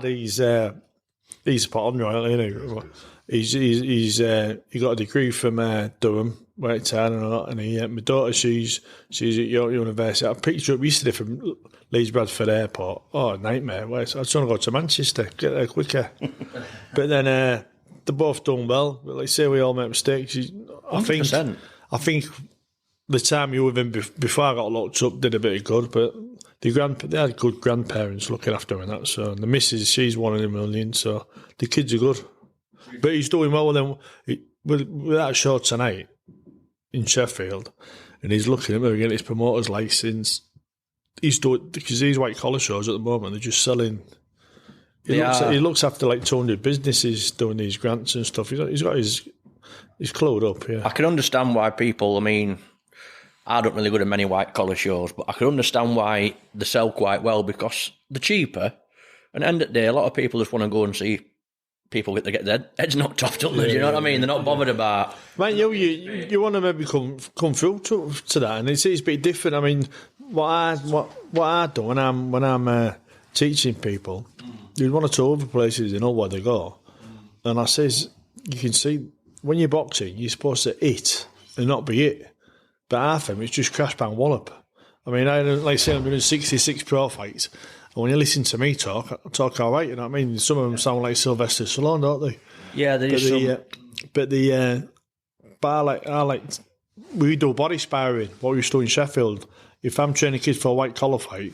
he's a pot on, right? You know, he got a degree from Durham, right town, and my daughter, she's at York University. I picked her up yesterday from Leeds Bradford Airport. Oh, nightmare! I just want to go to Manchester, get there quicker. But then they're both done well. But like I say, we all make mistakes. I think the time you were with him before I got locked up did a bit of good, but they had good grandparents looking after him and that. So the missus, she's 1 in a million. So the kids are good, but he's doing well with that show tonight in Sheffield, and he's looking at me getting his promoter's license. He's doing, because these white collar shows at the moment, they're just selling. He looks after like 200 businesses doing these grants and stuff. He's got his clued up. Yeah, I can understand why people. I mean, I don't really go to many white collar shows, but I can understand why they sell quite well, because they're cheaper. And at the end of the day, a lot of people just want to go and see people get their heads knocked off, don't they? Do you know what I mean? They're not bothered about. Man, you want to maybe come through to that, and it's a bit different. I mean, what I do when I'm teaching people, there's 1 or 2 other places they know where they go, and I says, you can see when you're boxing, you're supposed to hit and not be hit. But half of them, it's just crash bang wallop. I mean, like I say, I'm doing 66 pro fights, and when you listen to me talk, I talk all right, you know what I mean? Some of them sound like Sylvester Stallone, don't they? Yeah, there is some. But I like, we do body sparring, what we used to do in Sheffield. If I'm training kids for a white collar fight,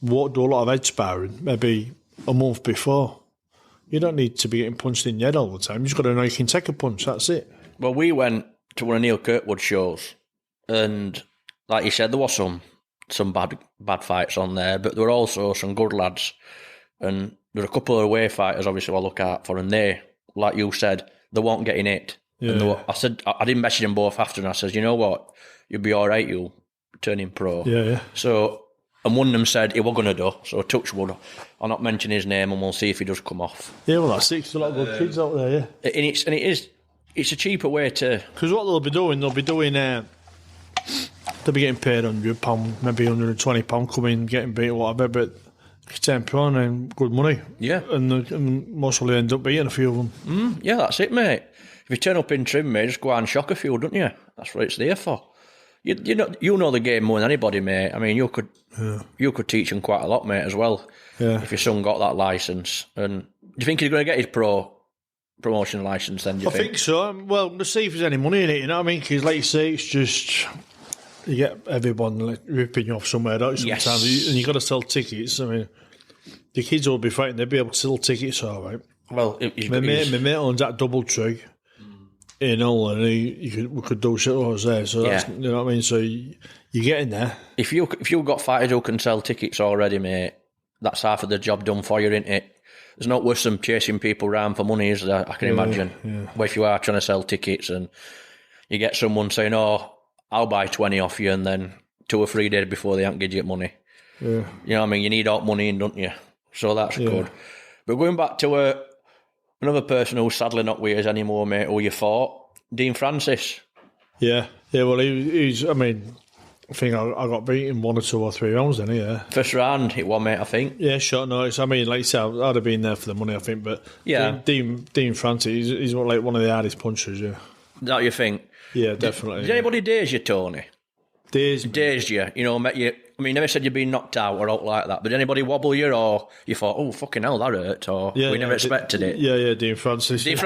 we won't do a lot of head sparring, maybe a month before. You don't need to be getting punched in the head all the time. You just got to know you can take a punch, that's it. Well, we went to one of Neil Kirkwood's shows, and like you said, there was some bad fights on there, but there were also some good lads, and there were a couple of away fighters obviously I look out for, and they, like you said, they weren't getting it. Yeah. And I said, I didn't message them both after, and I said, you know what, you'll be all right, you'll turn in pro. Yeah. So, and one of them said he was going to do, so touch wood, I'll not mention his name, and we'll see if he does come off. Yeah, well, that's it. There's a lot of good kids out there, yeah. And it's a cheaper way to... Because what they'll be doing they'll be getting paid £100, maybe £120 coming, getting beat, whatever, but you turn pro and good money. Yeah. And most will end up beating a few of them. Yeah, that's it, mate. If you turn up in trim, mate, just go out and shock a few, don't you? That's what it's there for. You know the game more than anybody, mate. I mean, you could teach him quite a lot, mate, as well. Yeah. If your son got that licence. And do you think he's going to get his promotion licence then, do you I think so. Well, to see if there's any money in it, you know what I mean? Because like you say, it's just... You get everyone like, ripping you off somewhere, don't you, sometimes? Yes. And you've got to sell tickets. I mean, the kids will be fighting. They'll be able to sell tickets, all right. Well, my mate owns that double tree in Hull, and we could do shit over there. So that's, you know what I mean? So you get in there. If you've got fighters who can sell tickets already, mate, that's half of the job done for you, isn't it? There's not worse than chasing people around for money, is there? I can imagine. Yeah. But if you are trying to sell tickets and you get someone saying, "Oh, I'll buy 20 off you," and then 2 or 3 days before they ain't give you money. Yeah. You know what I mean? You need all money in, don't you? So that's good. But going back to another person who's sadly not with us anymore, mate, who you fought, Dean Francis. Yeah. Well, he's. I mean, I think I got beaten 1 or 2 or 3 rounds then. Yeah. First round, it won, mate. I think. Yeah, short notice. I mean, like you said, I'd have been there for the money, I think. But yeah, Dean Francis, he's like one of the hardest punchers. Yeah. Is that what you think? Yeah, definitely. Did anybody daze you, Tony? Dazed you? You know, met you. I mean, never said you'd been knocked out or out like that. But did anybody wobble you, or you thought, "Oh, fucking hell, that hurt," or we never expected it? Yeah, Dean Francis. A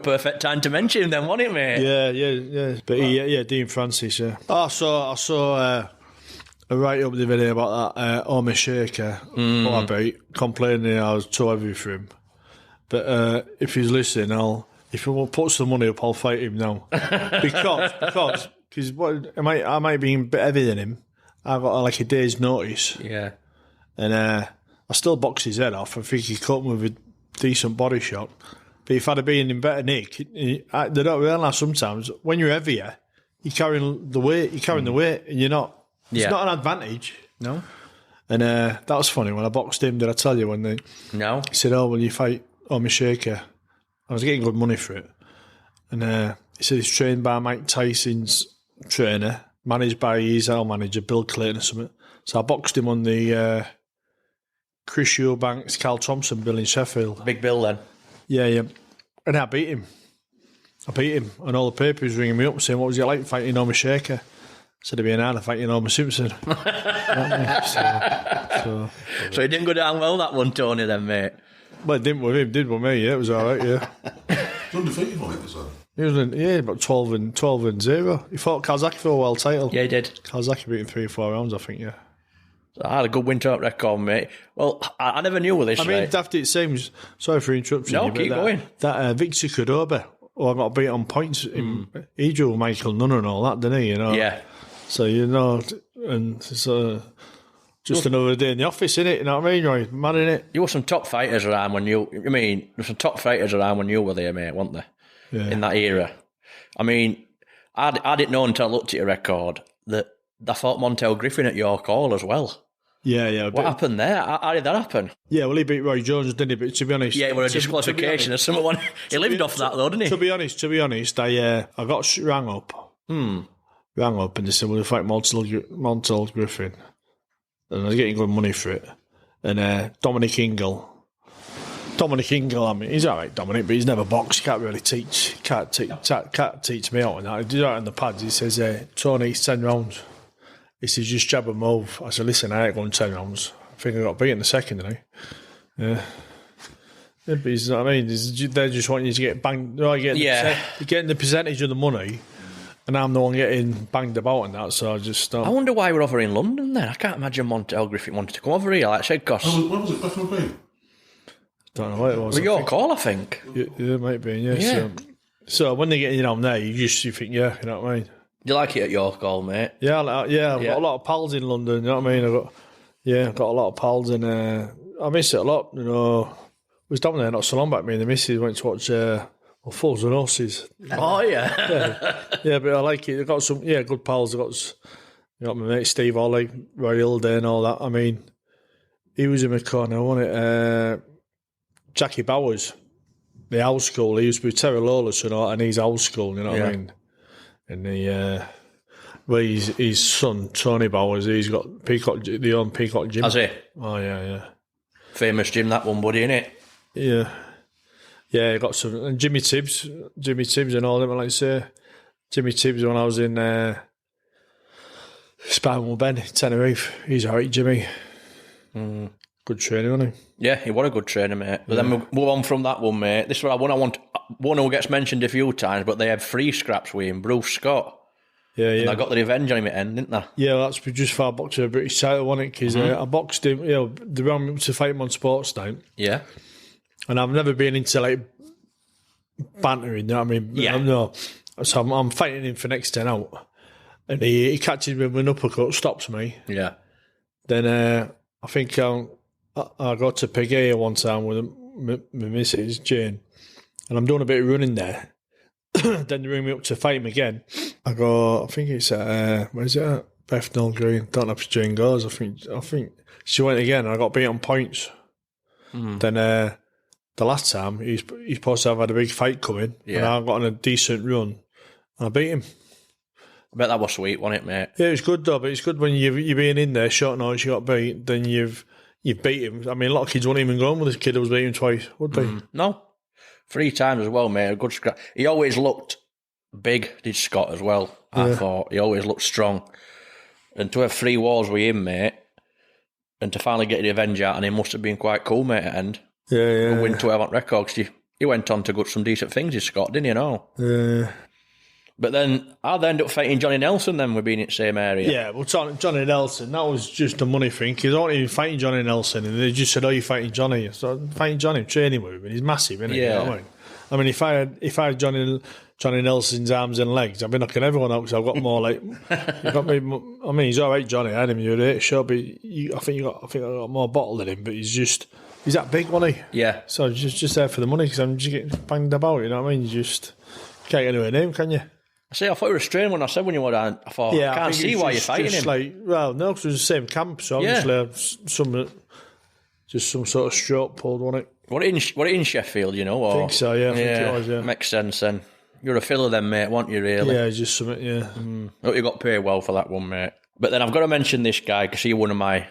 perfect time to mention him, then, wasn't it, mate? Yeah. But Dean Francis. Yeah. I saw a write up the video about that Omar Shaker who I beat, complaining I was too heavy for him. But if he's listening, if he puts the money up, I'll fight him now. because I might be a bit heavier than him. I got like a day's notice. Yeah. And I still boxed his head off. I think he caught me with a decent body shot. But if I'd have been in better nick, they don't realise sometimes when you're heavier, you're carrying the weight, and you're not. It's not an advantage. No. And that was funny when I boxed him. Did I tell you when they? No. He said, "Oh, will you fight Omar Shaker?" I was getting good money for it. And he said he's trained by Mike Tyson's trainer, managed by his old manager, Bill Clayton or something. So I boxed him on the Chris Eubanks, Carl Thompson bill in Sheffield. Big Bill then. Yeah. And I beat him. And all the papers ringing me up saying, "What was it like fighting Omar Shaker?" I said it'd be an hour fighting Homer Simpson. So it didn't go down well, that one, Tony, then, mate? Well, it didn't with him, did with me, yeah, it was all right, yeah. He's undefeated on it, so. He was about 12 and 0. He fought Kazaki for a world title. Yeah, he did. Kazaki beat him 3 or 4 rounds, I think, yeah. So I had a good win track record, mate. Well, I never knew with this. I mean, daft it seems. Sorry for interrupting you. No, keep going. That Victor Cordoba, I got beat on points. He drew Michael Nunn and all that, didn't he? You know. Yeah. So and it's just another day in the office, innit? You know what I mean? Right, mad innit? You were some top fighters around when you. I mean, there were some top fighters around when you were there, mate, weren't there? Yeah. In that era. I mean, I didn't know until I looked at your record that I fought Montel Griffin at York Hall as well. Yeah. What happened there? How did that happen? Yeah, well, he beat Roy Jones, didn't he? But to be honest... Yeah, it was a disqualification or something. He lived off that, though, didn't he? To be honest, I got rang up. Rang up and they said, "Will you fight Montel Griffin?" And I was getting good money for it. And Dominic Ingle, I mean, he's all right, Dominic, but he's never boxed. He can't really teach. Can't teach me out on that. He did that in the pads. He says, "Tony, it's 10 rounds." He says, "Just jab and move." I said, "Listen, I ain't going 10 rounds. I think I got beat in the second, didn't I?" Yeah. Yeah, but he's, I mean, they just want you to get banged. You're getting the percentage of the money, and I'm the one getting banged about and that, so I just... I wonder why we're over in London then. I can't imagine Montel Griffin wanted to come over here, like I said, because... When was it? Back on the beat? Don't know what it was. Well, your call, I think. Yeah, it might be, yeah. So when they get you down there, you think, yeah, you know what I mean? Do you like it at York Hall, mate? Yeah, I've got a lot of pals in London, you know what I mean? I've got a lot of pals, and I miss it a lot, you know. I was down there not so long back. Me and the missus went to watch Fools and Horses. Oh, yeah. Yeah, but I like it. I've got some good pals. I've got my mate Steve Ollie, Roy Hilday and all that. I mean, he was in my corner, wasn't it? Jackie Bowers, the old school. He used to be Terry Lawless and he's old school, you know what I mean? And Well, his son, Tony Bowers, he's got the own Peacock Gym. Has he? Oh, yeah. Famous gym, that one, buddy, innit? Yeah. Yeah, he got some. And Jimmy Tibbs and all them, like I say. Jimmy Tibbs, when I was in Spinal Bend, Tenerife, he's all right, Jimmy. Good trainer, wasn't he? Yeah, he was a good trainer, mate. But then we move on from that one, mate. This is one who gets mentioned a few times, but they had free scraps with him, Bruce Scott. Yeah. And I got the revenge on him at the end, didn't they? Yeah, that's just for boxing a British title, wasn't it? Because I boxed him, they ran me up to fight him on Sports Time. Yeah. And I've never been into, like, bantering, you know what I mean? Yeah. No. So I'm fighting him for next 10 out. And he catches me with an uppercut, stops me. Yeah. Then I think I got to Pegea one time with my missus, Jane, and I'm doing a bit of running there. Then they ring me up to fight him again. I think it's at, where's it at? Bethnal Green. Don't know if Jane goes. I think she went again, and I got beat on points. Then the last time, he's supposed to have had a big fight coming, and I got on a decent run, and I beat him. I bet that was sweet, wasn't it, mate? Yeah, it was good though, but it's good when you're being in there, short notice, you got beat, then you've beat him. I mean, a lot of kids wouldn't even go on with this kid who was beating him twice, would they? No. 3 times as well, mate. A good scrap. He always looked big, did Scott as well. I thought he always looked strong. And to have 3 wars with him, mate, and to finally get the revenge out, and he must have been quite cool, mate, at the end. Yeah. Win 12 on record, 'cause he went on to get some decent things, did Scott, didn't he, know? Yeah. But then I'd end up fighting Johnny Nelson then, we've been in the same area. Yeah, well, Johnny Nelson, that was just a money thing, because I wasn't even fighting Johnny Nelson, and they just said, you're fighting Johnny. So I'm fighting Johnny, I'm training with him, and he's massive, isn't he? Yeah. You know what I mean, if I had Johnny Nelson's arms and legs, I'd be knocking everyone out, because I've got more, like, you got me. I mean, he's all right, Johnny, I had him, you're right, sure, but I think I got more bottle than him, but he's that big, wasn't he? Yeah. So just there for the money, because I'm just getting banged about, you know what I mean? You just can't get anywhere near him, can you? See, I thought you were strained when I said when you were down. I thought, I can't see why you're fighting him. Like, well, no, because it was the same camp, so obviously some sort of stroke pulled, wasn't it? What it in Sheffield, you know? Or, I think so, yeah. I think it was, yeah. Makes sense then. You're a filler then, mate, weren't you, really? Yeah, just something, yeah. Hope you got paid well for that one, mate. But then I've got to mention this guy, because he's one of my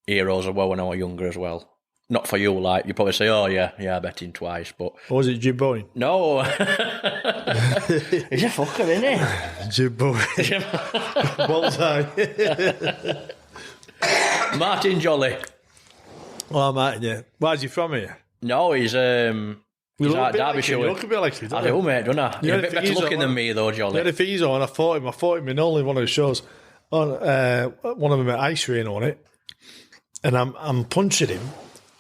heroes as well when I was younger as well. Not for you, like, you probably say, I bet him twice, but... Or was it Jim Bowen? No. He's a fucker, isn't he? Jim Bowen. Martin Jolly. Oh, Martin, yeah. Where's he from here? No, he's out Derbyshire. You look a bit like him, I do, mate, don't I? You're a bit better looking than me, though, Jolly. Yeah, the thing is, I fought him in only one of the shows. On one of them at Ice Arena on it. And I'm punching him.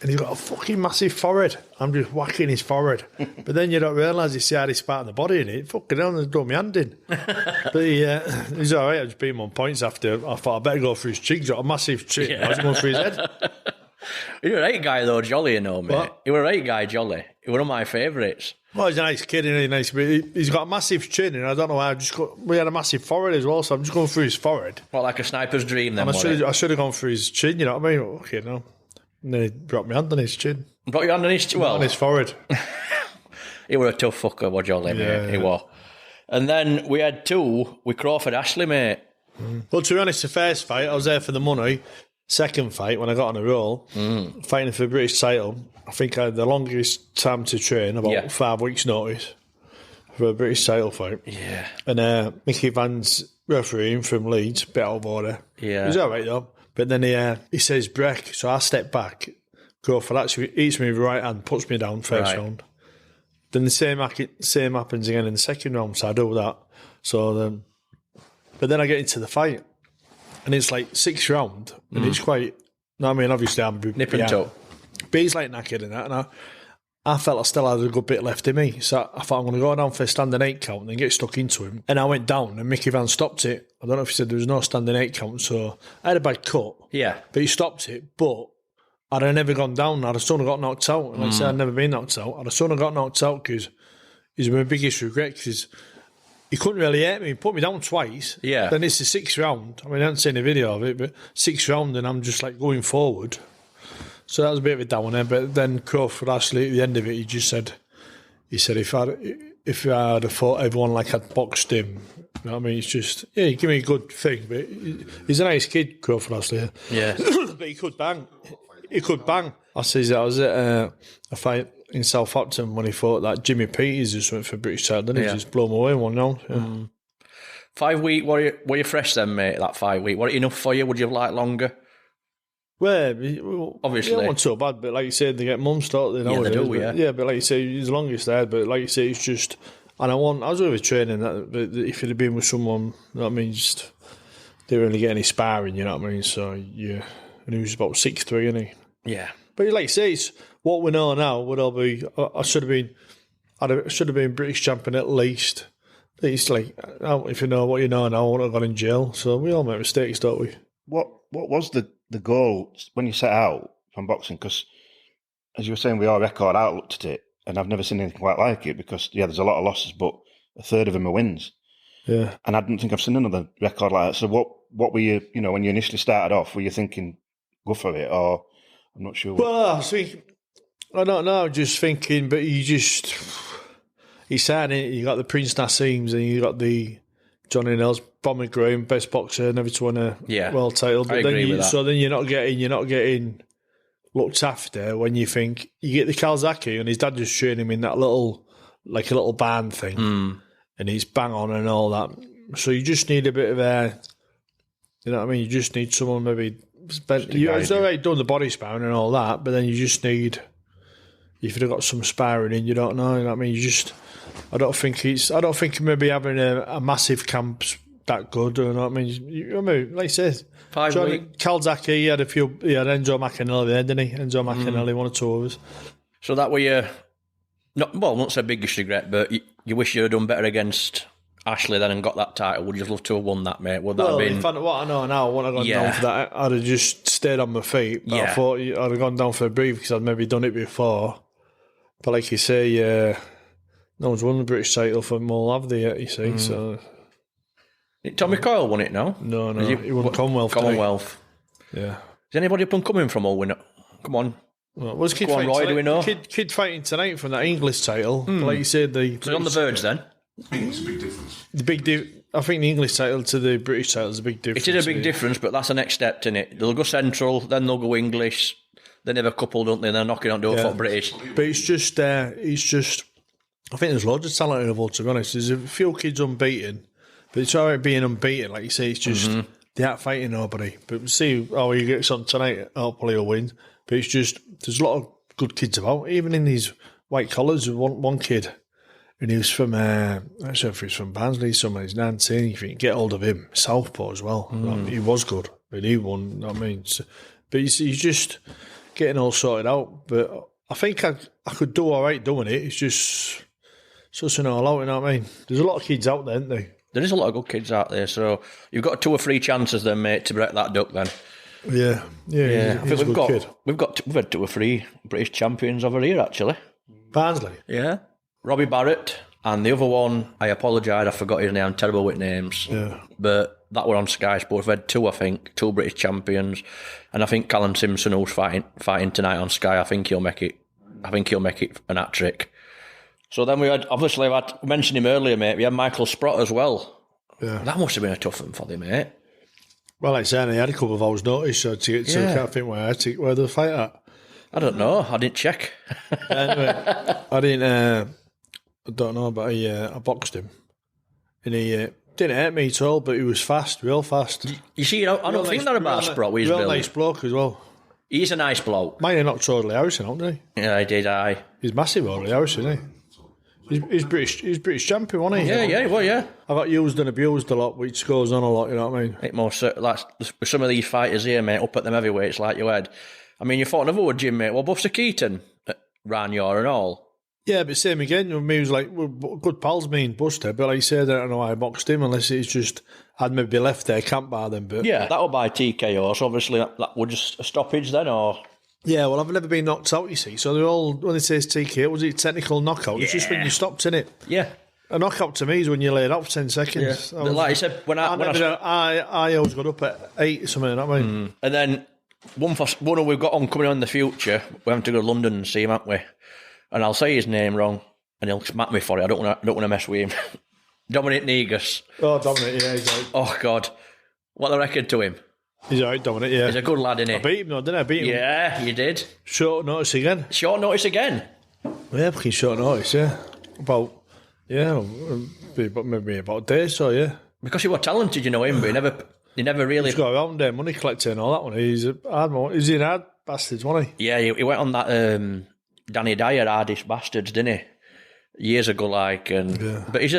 And he's got a fucking massive forehead. I'm just whacking his forehead. But then you don't realise he's the hardest part of the body in it. Fucking hell, there's done my hand in. But he's all right. I just beat him on points after. I thought I better go for his chin. He's got a massive chin. Yeah. I was going for his head. You're a right guy, though, Jolly, you know, mate. What? You were a right guy, Jolly. You're one of my favourites. Well, he's a nice kid, isn't he? Nice, but he's got a massive chin, and I don't know why. We had a massive forehead as well, so I'm just going through his forehead. What, like a sniper's dream, then? And I should have gone for his chin, you know what I mean? Okay, no. And then he dropped my hand on his chin. Brought your hand on his chin? Well, on his forehead. He were a tough fucker, was Jolly, mate. He was. And then we had 2 with Crawford Ashley, mate. Well, to be honest, the first fight, I was there for the money. Second fight, when I got on a roll, fighting for the British title, I think I had the longest time to train, about 5 weeks' notice, for a British title fight. Yeah. And Mickey Van's refereeing from Leeds, bit out of order. Yeah. He was all right, though. But then he says break, so I step back, go for that, so he eats me with right hand, puts me down first round. Then the same happens again in the second round, so I do that. So but then I get into the fight, and it's like 6th round, and it's quite. No, I mean, obviously I'm nip and toe. But he's like knackered and that, and I felt I still had a good bit left in me, so I thought I'm going to go down for a standing 8 count and then get stuck into him. And I went down, and Mickey Van stopped it. I don't know if he said there was no standing 8 count, so I had a bad cut. Yeah, but he stopped it. But I'd have never gone down. I'd have still got knocked out. And like I said, I'd never been knocked out. I'd have still got knocked out because he's my biggest regret, because he couldn't really hit me. He put me down twice. Yeah. Then it's the 6th round. I mean, I haven't seen a video of it, but 6th round, and I'm just like going forward. So that was a bit of a downer. But then Crawford Ashley, at the end of it, he said, if if I'd have thought everyone like had boxed him. You know what I mean? It's just, yeah, give me a good thing. But he's a nice kid, Crawford Astley. Yeah. But he could bang. He could bang. I says I was at a fight in Southampton when he fought that Jimmy Peters just went for British title, didn't he? Just blow him away 1-0. Yeah. 5 week, were you fresh then, mate, that 5 week? Was it enough for you? Would you have liked longer? Well, obviously. It wasn't so bad, but like you said, they get mums started. Yeah, they do, yeah. Yeah, but like you say, he's the longest there, but like you say, it's just... And I was over training that, but if it had been with someone, you know what I mean, just didn't really get any sparring, you know what I mean? So, yeah. And he was about 6'3", isn't he? Yeah. But like you say, it's what we know now, would I be... I should have been British champion at least. It's like, if you know what you know now, I wouldn't have gone in jail. So we all make mistakes, don't we? What was the goal when you set out from boxing? Because, as you were saying, we all record out looked at it, and I've never seen anything quite like it because, yeah, there's a lot of losses, but a third of them are wins. Yeah. And I don't think I've seen another record like that. So what were you, when you initially started off, were you thinking, go for it, or I'm not sure? Well, I was thinking, I don't know, just thinking, but you said it, you got the Prince Nassim's and you got the Johnny Nels, Bomber Graham, best boxer, never to win a world title. But I agree with that. So then you're not getting looked after when you think you get the Kalzaki and his dad just trained him in that little band thing, and he's bang on and all that. So you just need a bit of a, you know what I mean? You just need someone maybe. It's all right doing the body sparring and all that, but then you just need. If you've got some sparring in, you don't know. You know what I mean? I don't think maybe having a massive camp's that good. You know what I mean? Like I said, 5 weeks. Kalzaki, he had Enzo McAnally there, didn't he? Enzo McAnally, one or two of us. So that were your, I won't say biggest regret, but you wish you had done better against Ashley then and got that title. Would you have loved to have won that, mate? Would that have been... what I know now, I wouldn't have gone down for that. I'd have just stayed on my feet. But I thought I'd have gone down for a breathe because I'd maybe done it before. But like you say, no one's won the British title for them all, have they yet, you see? So... Tommy Coyle won it now? No, he won Commonwealth. Commonwealth. Yeah. Is anybody up and coming from all winner? Come on. Well, was Kid Go on, fighting Roy, tonight? do we know? Kid fighting tonight from that English title. Like you said, So on the verge then? I think it's a big difference. I think the English title to the British title is a big difference. It is a big difference, but that's the next step, isn't it? They'll go Central, then they'll go English. They never couple, don't they? They're knocking on door for British. But it's just, I think there's loads of talent in the world, to be honest. There's a few kids unbeaten, but it's all right being unbeaten. Like you say, it's just, they aren't fighting nobody. But we'll see how he gets on tonight. Hopefully he'll win. But it's just, there's a lot of good kids about, even in these white collars. One kid, and he was from, I'm not sure if he's from Barnsley, somewhere, he's 19. If you can get hold of him, Southpaw as well. He was good, but he won, you know what I mean? So, but he's just getting all sorted out. But I think I could do all right doing it. It's just such an all out, you know what I mean? There's a lot of kids out there, isn't there? There is a lot of good kids out there, so you've got 2 or 3 chances then, mate, to break that duck then. Yeah. I think we've had 2 or 3 British champions over here, actually. Barnsley? Yeah. Robbie Barrett, and the other one, I apologise, I forgot his name, I'm terrible with names. Yeah. But that were on Sky Sports. We've had 2, I think, 2 British champions, and I think Callum Simpson, who's fighting tonight on Sky, I think he'll make it an hat trick. So then we had, obviously, I mentioned him earlier, mate, we had Michael Sprott as well. Yeah. That must have been a tough one for them, mate. Well, like I said, he had a couple of hours' notice, so I can't think where the fight at. I don't know. I didn't check. Anyway, I don't know, but I boxed him. And he didn't hurt me at all, but he was fast, real fast. You see, I don't think that about Sprott. He's real nice bloke as well. He's a nice bloke. Mine knocked totally Harrison, haven't he? Yeah, I did, aye. He's massive, Orley Harrison, isn't he? He's British champion, wasn't he? Yeah, well, yeah. I got used and abused a lot, which goes on a lot, you know what I mean? It most like some of these fighters here, mate, up at them heavyweights like you had. I mean, you fought another wood, Jim, mate. Well, Buster Keaton ran your and all. Yeah, but same again. I mean, he was like, we're good pals, me and Buster, but like I said, I don't know why I boxed him unless it's just I'd maybe left there, camped by them. But yeah, that would by TKO, so obviously that would just a stoppage then, or... Yeah, well, I've never been knocked out, you see. So they're all, when it says TKO, was it technical knockout? It's just when you stopped, innit? Yeah. A knockout to me is when you laid out for 10 seconds. Yeah. Like I said, I always got up at 8 or something, you know what I mean? And then one who we've got on coming on in the future, we have to go to London and see him, haven't we? And I'll say his name wrong. and he'll smack me for it. I don't want to mess with him. Dominic Negus. Oh, Dominic, yeah, he's right. Oh, God. What I reckon to him? He's all right, Dominic, yeah. He's a good lad, isn't he? I beat him, though, didn't I? Beat him. Yeah, you did. Short notice again. Short notice again? Yeah, fucking short notice, yeah. Maybe about a day, so yeah. Because he was talented, you know him, but he never really... He's got around there, money collector and all that one. He's a hard one. He's in hard bastards, wasn't he? Yeah, he went on that Danny Dyer, Hardest Bastards, didn't he? Years ago, like. But he's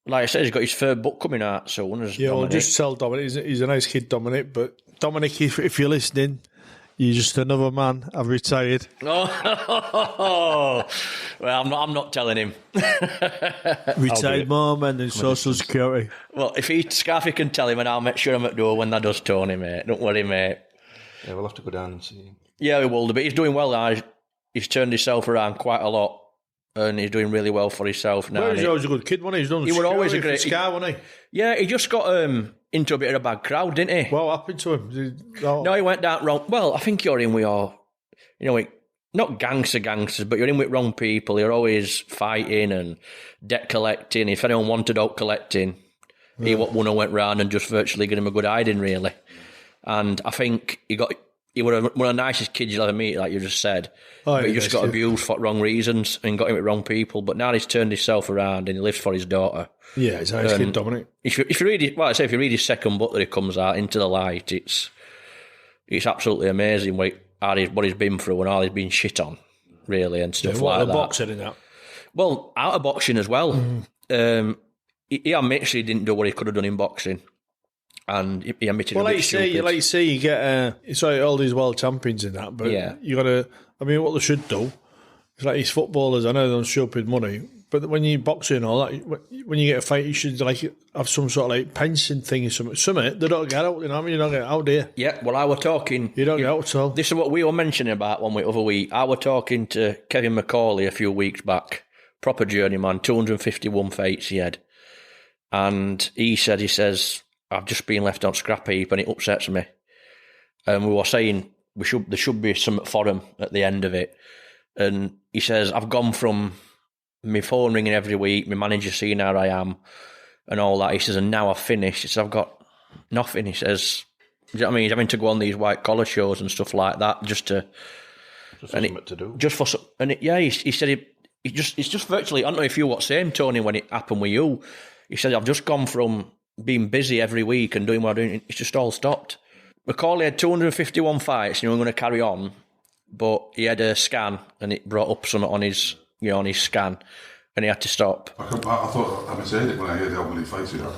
like I said, he's got his third book coming out soon. Yeah, well, just tell Dominic, he's a nice kid, Dominic. But Dominic, if you're listening, you're just another man. I've retired. Oh, well, I'm not telling him. Retired more men than Social Security. Well, if Scarfe can tell him, and I'll make sure I'm at door when that does, Tony, mate. Don't worry, mate. Yeah, we'll have to go down and see him. Yeah, he will. But he's doing well now. He's turned himself around quite a lot. And he's doing really well for himself now. Well, he's always a good kid, wasn't he? He was always a great Scar, wasn't he? Yeah, he just got into a bit of a bad crowd, didn't he? What happened to him? No, he went down wrong. Well, I think you're in with not gangsters, but you're in with wrong people. You're always fighting and debt collecting. If anyone wanted out collecting, he went round and just virtually gave him a good hiding, really. And I think he was one of the nicest kids you'll ever meet, like you just said. But he just got abused for wrong reasons and got in with wrong people. But now he's turned himself around and he lives for his daughter. Yeah, he's a nice kid, Dominic. If you read his second book that he comes out, Into the Light, it's absolutely amazing what he's been through and all he's been shit on, really, and stuff like that. Boxing in that. Well, out of boxing as well. He admits he didn't do what he could have done in boxing. And he admitted well, a bit stupid. like you say, you get it's like all these world champions in that, but you got to. I mean, what they should do is like these footballers. I know they're on stupid money, but when you boxing and all that, when you get a fight, you should like have some sort of like pension thing or something. Something they don't get out. You know what I mean? You don't get out there. Yeah. Well, I were talking. You don't get out at all. This is what we were mentioning about one week, other week. I were talking to Kevin McCauley a few weeks back. Proper journeyman, 251 fights he had, and he says. I've just been left on scrap heap and it upsets me. And we were saying there should be something for him at the end of it. And he says, I've gone from my phone ringing every week, my manager seeing how I am and all that. He says, and now I've finished. He says, I've got nothing. He says, do you know what I mean? He's having to go on these white collar shows and stuff like that just for something to do. He said it's just virtually, I don't know if you were saying, Tony, when it happened with you. He said, I've just gone from being busy every week and doing what I'm doing, it's just all stopped. McCauley had 251 fights and he was going to carry on, but he had a scan and it brought up something on his scan and he had to stop. I thought I misheard it when I heard how many fights he had.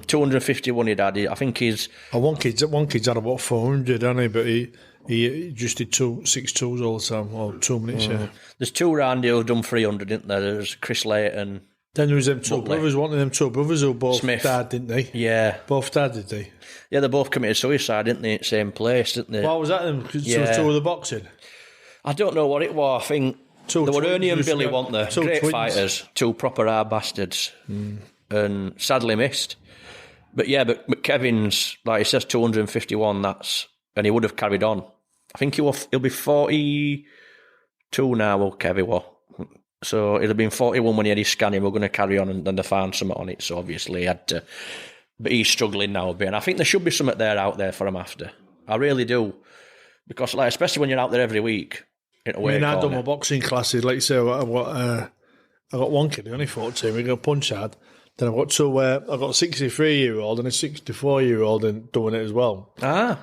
251 he'd had. I think he's... One kid's had about 400, hasn't he? But he just did 6-2s all the time, or 2 minutes, yeah. There's two round deals done 300, didn't there? There's Chris Layton. Then there was them two brothers, one of them two brothers who both died, didn't they? Yeah. Both died, did they? Yeah, they both committed suicide, didn't they? Same place, didn't they? Why was that then? Because two of the boxing? I don't know what it was. I think there were Ernie and Billy, weren't there? Great twins. Fighters, two proper hard bastards, and sadly missed. But Kevin's, like he says, 251, and he would have carried on. I think he'll be 42 now, will Kevin was. So it'd have been 41 when he had his scanning. We're going to carry on, and then they found something on it. So obviously he had to. But he's struggling now a bit, and I think there should be something out there for him after. I really do, because like especially when you're out there every week. I've done my boxing classes, like you say. I got one kid, only 14. We got punch hard. Then I've got two. I've got a 63-year-old and a 64-year-old and doing it as well.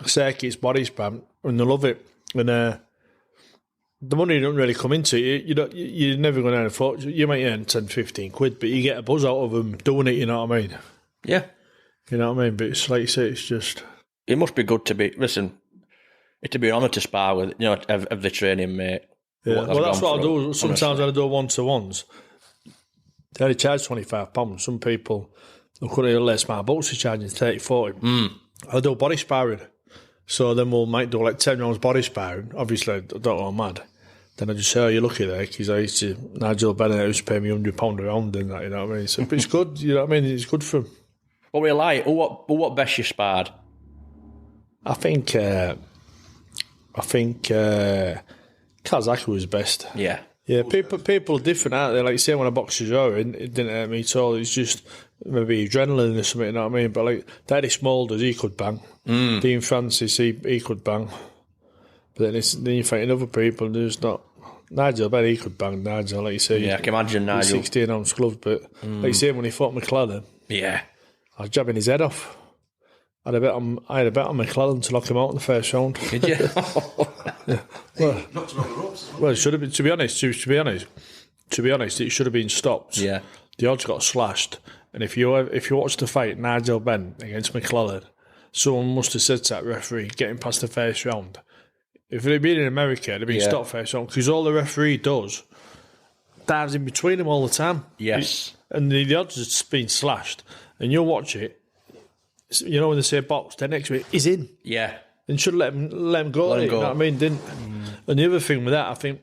Circuits, body spam, and they love it. And the money don't really come into it. You're never going to earn a fortune. You might earn 10, 15 quid, but you get a buzz out of them doing it, you know what I mean? Yeah. You know what I mean? But it's like you say, it's just... It must be good to be... Listen, it'd be an honour to spar with, of the training, mate. Yeah, well, that's what I do. Sometimes I do one-to-ones. They only charge £25. Some people, who couldn't even less my books are charging 30, 40. I do body sparring. So then might do like 10 rounds body sparring. Obviously, I don't go mad. Then I just say, you're lucky there, because I used to, Nigel Bennett used to pay me £100 a round and that, you know what I mean? So, but it's good, you know what I mean? It's good for him. What were you like? What best you sparred? I think Kazaki was best. Yeah. Yeah, people are different, aren't they? Like, say, when I boxed Joe in, it didn't hurt me at all. It's just maybe adrenaline or something, you know what I mean? But, like, Daddy Smulders, he could bang. Dean Francis, he could bang. But then you're fighting other people, and there's not... Nigel, I bet he could bang Nigel, like you say. Yeah, I can imagine Nigel. 16-ounce gloves, but like you say, when he fought McClellan, Yeah. I was jabbing his head off. I had a bet on McClellan to knock him out in the first round. Did you? Not to run the ropes. Well, it should have been. To be honest, it should have been stopped. Yeah. The odds got slashed, and if you watch the fight, Nigel Benn against McClellan, someone must have said to that referee getting past the first round. If it had been in America, it'd have been stopped first round, because all the referee does dives in between them all the time. Yes. And the odds have been slashed, and you'll watch it. You know when they say box, then next week he's in. Yeah. And should let him go. Let him You go. know what I mean? Didn't. And the other thing with that, I think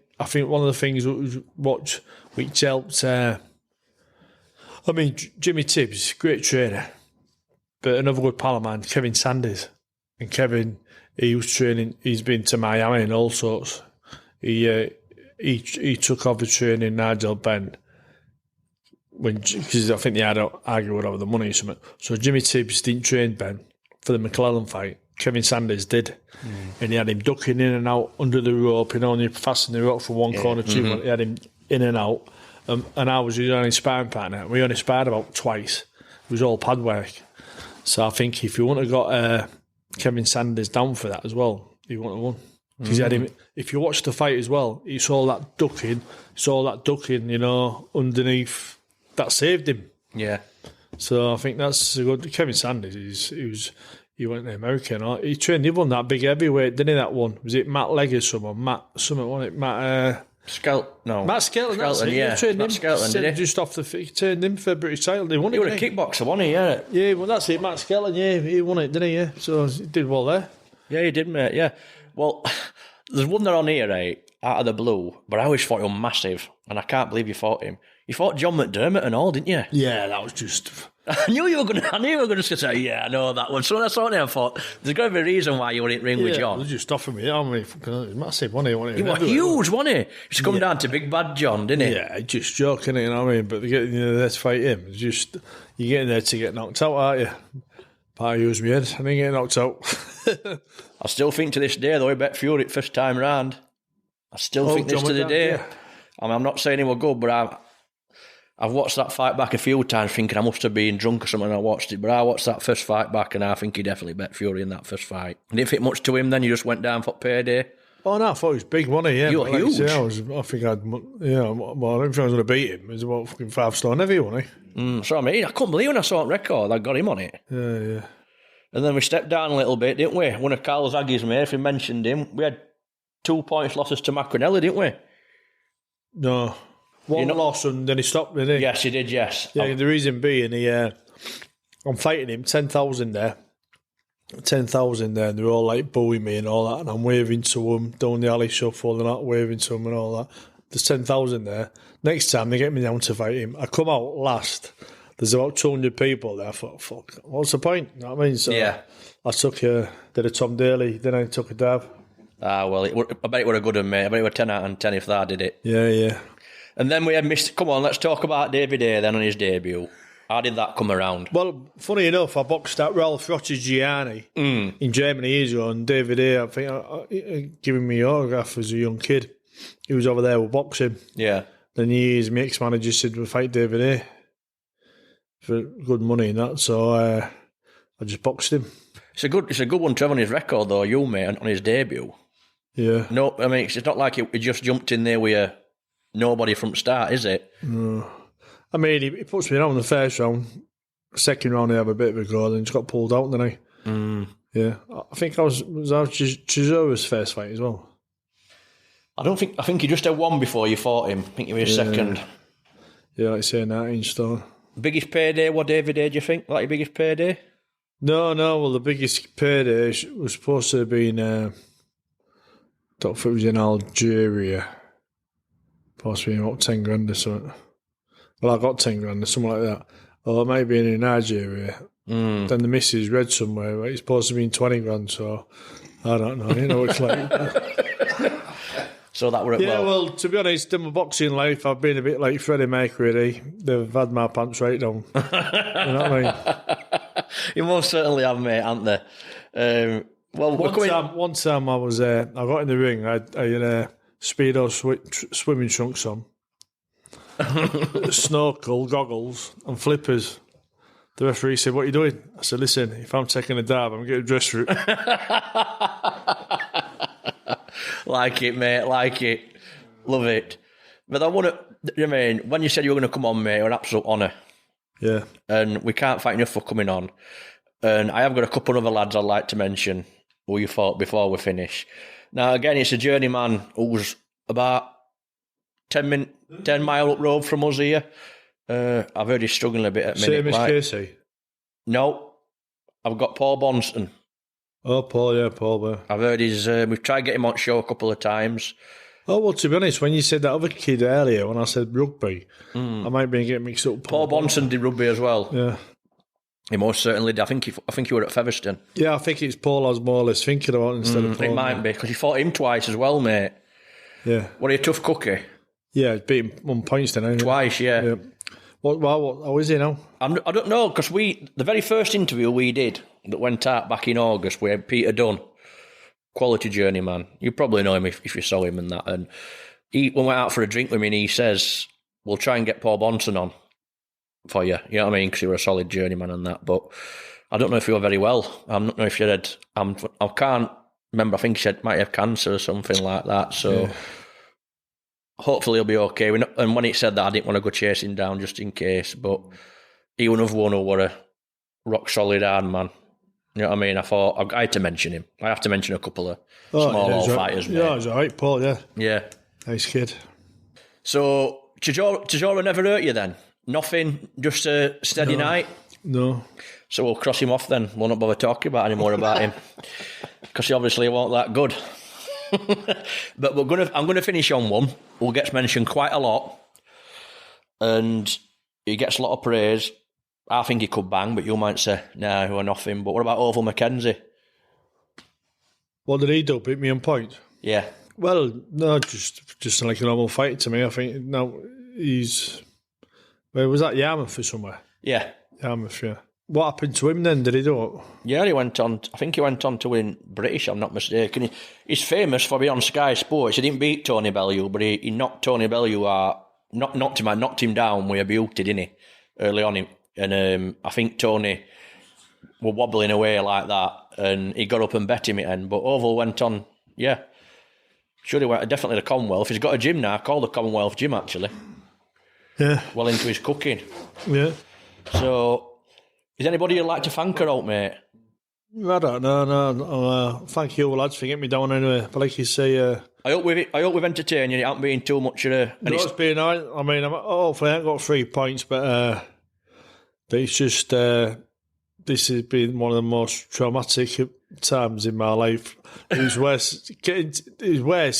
one of the things which helped. Jimmy Tibbs, great trainer, but another good pal of mine, Kevin Sanders, and Kevin, he was training. He's been to Miami and all sorts. He took over training Nigel Benn because I think they had to argue over the money or something. So Jimmy Tibbs didn't train Ben for the McClellan fight. Kevin Sanders did. And he had him ducking in and out under the rope, and you fasten the rope from one corner to one. He had him in and out. And I was his only sparring partner. We only sparred about twice. It was all pad work. So I think if you wouldn't have got Kevin Sanders down for that as well, he wouldn't have won. Because he had him. If you watch the fight as well, he saw that ducking, you know, underneath. That saved him. Yeah. So I think that's a good. Kevin Sanders, he went to America and he trained. He won that big heavyweight, didn't he? That one, was it Matt Legg or someone? Matt something, wasn't it? Matt Skelton. Matt Skelton. That's it. Yeah. Trained Matt him Skelton, did he? Just off the. He turned him for a British title. He won it. He was a kickboxer, wasn't he? Yeah. Yeah, well, that's it. Matt Skelton. Yeah, he won it, didn't he? Yeah. So he did well there. Yeah, he did, mate. Yeah. Well, there's one there on here, right, out of the blue, but I always thought he was massive, and I can't believe you fought him. You fought John McDermott and all, didn't you? Yeah, that was just. I knew you were going to say, yeah, I know that one. So when I saw it, I thought, there's got to be a reason why you were in ring with John. They just offered me. I mean, he was massive, wasn't he? He was huge, wasn't he? He just come down to Big Bad John, didn't he? Yeah, just joking, you know what I mean? But getting there to fight him, it's just you're getting there to get knocked out, aren't you? Part of use my head. I didn't get knocked out. I still think to this day, though, he bet Fury first time round. I still think this to the day. Yeah. I mean, I'm not saying he was good, but I've watched that fight back a few times thinking I must have been drunk or something when I watched it, but I watched that first fight back and I think he definitely bet Fury in that first fight. Didn't fit much to him then, you just went down for payday. Oh no, I thought he was big, wasn't he? Yeah, You were huge. I think I don't think I was going to beat him. He was about fucking 5 stone heavy, wasn't he? So I mean, I couldn't believe when I saw it record, I got him on it. Yeah. And then we stepped down a little bit, didn't we? One of Carl Zaggy's mate, if we mentioned him, we had 2 points losses to Macronelli, didn't we? No. One loss and then he stopped, didn't he? Yes, he did, yes. Yeah, the reason being, I'm fighting him, 10,000 there. 10,000 there, and they're all like booing me and all that, and I'm waving to them, doing the alley shuffle, they're not waving to them and all that. There's 10,000 there. Next time they get me down to fight him, I come out last. There's about 200 people there. I thought, fuck, what's the point? You know what I mean? So Yeah. I took did a Tom Daly, then I took a dab. Ah, well, I bet it would have good one, mate. I bet it would 10 out of 10 if that did it. Yeah. And then we had missed. Come on, let's talk about David A then on his debut. How did that come around? Well, funny enough, I boxed at Ralph Roccigiani in Germany years ago, and David A, I think, giving me autograph as a young kid. He was over there with boxing. Yeah. Then years, my ex-manager said, we'll fight David A for good money and that, so I just boxed him. It's a good one to have on his record, though, you, mate, on his debut. Yeah. No, I mean, it's not like he just jumped in there with nobody from the start, is it? No. I mean, he puts me down in the first round. Second round, I have a bit of a go, then just got pulled out, didn't I? Yeah. I think I was Chizora's first fight as well. I think he just had one before you fought him. I think he was second. Yeah, like I say, 19 stone. Biggest payday, what David A, do you think? Like your biggest payday? No, well, the biggest payday was supposed to have been, don't know if it was in Algeria. Possibly about 10 grand or something. Well, I got 10 grand or something like that. Or it might have been in Nigeria. Then the missus read somewhere, but it's supposed to be 20 grand, so I don't know. You know what it's like. So that were well, to be honest, in my boxing life, I've been a bit like Freddie Mercury. They've had my pants right down. You know what I mean? You most certainly have, mate, haven't they? Well, one time I got in the ring. I had Speedo swimming trunks on, snorkel, goggles, and flippers. The referee said, "What are you doing?" I said, "Listen, if I'm taking a dive, I'm getting dressed for it." Like it, mate, like it. Love it. But I want to, when you said you were going to come on, mate, it was an absolute honour. Yeah. And we can't thank you for coming on. And I have got a couple of other lads I'd like to mention who you fought before we finish. Now, again, it's a journeyman who's about 10 mile up road from us here. I've heard he's struggling a bit at the minute. Same as Casey? No. I've got Paul Bonson. Oh, Paul, yeah, Paul. Yeah. I've heard we've tried to get him on show a couple of times. Oh, well, to be honest, when you said that other kid earlier, when I said rugby, I might be getting mixed up. Paul Bonson did rugby as well. Yeah. He most certainly did. I think you were at Featherstone. Yeah, I think it's Paul I was more or less thinking about instead of Paul. It might be, because you fought him twice as well, mate. Yeah. What are you, a tough cookie? Yeah, beat him 1 point then. Twice, yeah. What, how is he now? I don't know, because the very first interview we did that went out back in August, we had Peter Dunn, quality journeyman. You probably know him if you saw him and that. And when we went out for a drink with me, and he says, "We'll try and get Paul Bonson on for you." You know what I mean? Because you were a solid journeyman and that. But I don't know if you were very well. I don't know if you had. I can't remember. I think he said might have cancer or something like that. So hopefully he'll be okay. And when he said that, I didn't want to go chase him down just in case. But he would have won over a rock solid hard man. You know what I mean? I thought I had to mention him. I have to mention a couple of small fighters. Yeah, he's all right, Paul. Yeah. Yeah. Nice kid. So, Tajora never hurt you then? Nothing? Just a steady night? No. So we'll cross him off then. We'll not bother talking about any more about him. Because he obviously wasn't that good. But I'm going to finish on one who gets mentioned quite a lot. And he gets a lot of praise. I think he could bang, but you might say, nah, we're nothing. But what about Oval McKenzie? What did he do? Beat me on point? Yeah. Well, no, just like a normal fighter to me. I think now he's... Where was that? Yarmouth or somewhere? Yeah. Yarmouth, yeah. What happened to him then? Did he do it? Yeah, I think he went on to win British, I'm not mistaken. He's famous for being on Sky Sports. He didn't beat Tony Bellew, but he knocked Tony Bellew out. Knocked him down with a beauty, didn't he? Early on. And I think Tony were wobbling away like that, and he got up and bet him at end. But Oval went on, yeah. Sure, he went definitely the Commonwealth. He's got a gym now called the Commonwealth Gym, actually. Yeah. Well into his cooking. Yeah. So, is anybody you'd like to thank her out, mate? I don't know, no. Thank you, lads, for getting me down anyway. But like you say... I hope we've entertained you. It hasn't been too much of a... No, it's been all right. I mean, hopefully I ain't got 3 points, but it's just... this has been one of the most traumatic times in my life. It was worse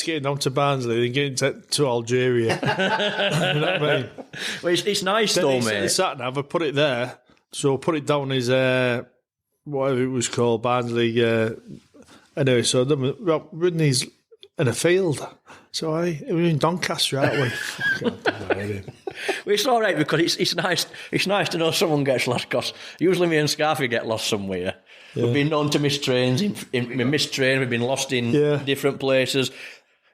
getting down to Barnsley than getting to Algeria. You know what I mean? Well, it's nice then though, mate. It's sat nav, I put it there, so I put it down as whatever it was called, Barnsley. Anyway, so then Ridney's in a field. So we're in Doncaster, aren't we? Well, it's all right because it's nice. It's nice to know someone gets lost. Because usually me and Scarfe get lost somewhere. Yeah. We've been known to miss trains. We missed train. We've been lost in different places.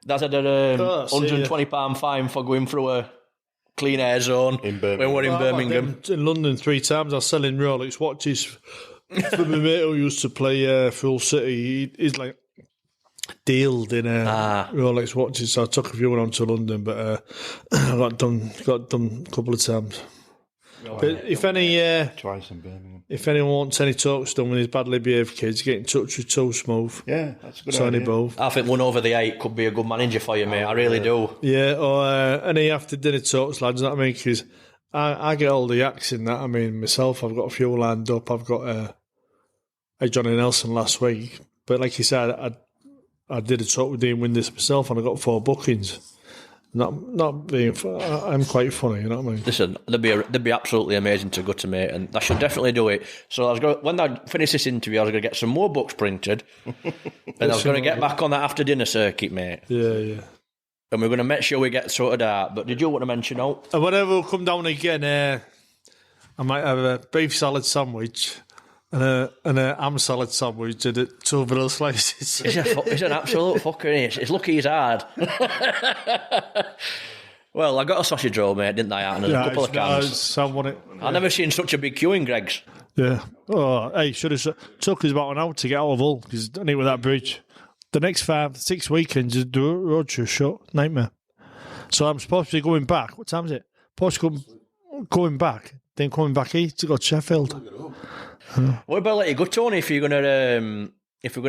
That's had a £120 fine for going through a clean air zone when we're in Birmingham. In London 3 times, I was selling Rolex watches for my mate who used to play Full City. He's like dealed in Rolex watches, so I took a few on to London, but I got done a couple of times. But if twice in Birmingham. If anyone wants any talks done with his badly behaved kids, get in touch with Too Smooth. Yeah, that's a good Sonny idea. Bove. I think 1 over the 8 could be a good manager for you, mate. I really do. Yeah, or any after dinner talks, lads. You know what I mean? Because I get all the acts in that. I mean, myself, I've got a few lined up. I've got Johnny Nelson last week, but like you said, I did a talk with Dean Windus myself, and I got 4 bookings. Not being, I'm quite funny, you know what I mean? Listen, they'd be absolutely amazing to go to, mate, and I should definitely do it. So when I finish this interview, I was going to get some more books printed, and I was going to get back on that after dinner circuit, mate. Yeah. and we're going to make sure we get sorted out. But did you want to mention out? And whenever we come down again, I might have a beef salad sandwich and a ham salad sandwich and 2 vanilla slices. He's an absolute fucker. It's lucky he's hard. Well, I got a sausage roll, mate, didn't I? And a couple of cans. I've never seen such a big queue in Greg's. Yeah. Oh, hey, should have took us about an hour to get out of Hull because I need with that bridge. The next 5-6 weekends, the road show shut. Nightmare. So I'm supposed to be going back. What time is it? Supposed to going back, then coming back here to go to Sheffield. What about let you go, Tony, if you're gonna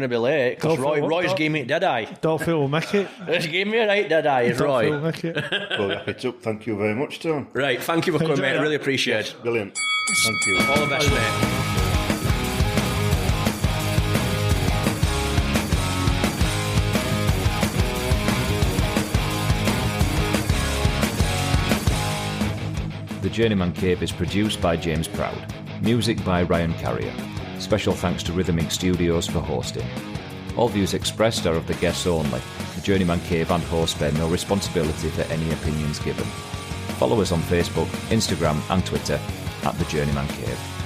be late? Because Roy's giving me dead eye. Don't feel we'll make it. He's giving me a right dead eye, is Roy. We'll make it. Well, wrap it up. Thank you very much, Tone. Right, thank you for coming, mate. I really appreciate it. Brilliant. Thank you. All the best, mate. The Journeyman Cave is produced by James Proud. Music by Ryan Carrier. Special thanks to Rhythm Inc. Studios for hosting. All views expressed are of the guests only. The Journeyman Cave and host bear no responsibility for any opinions given. Follow us on Facebook, Instagram and Twitter @The Journeyman Cave.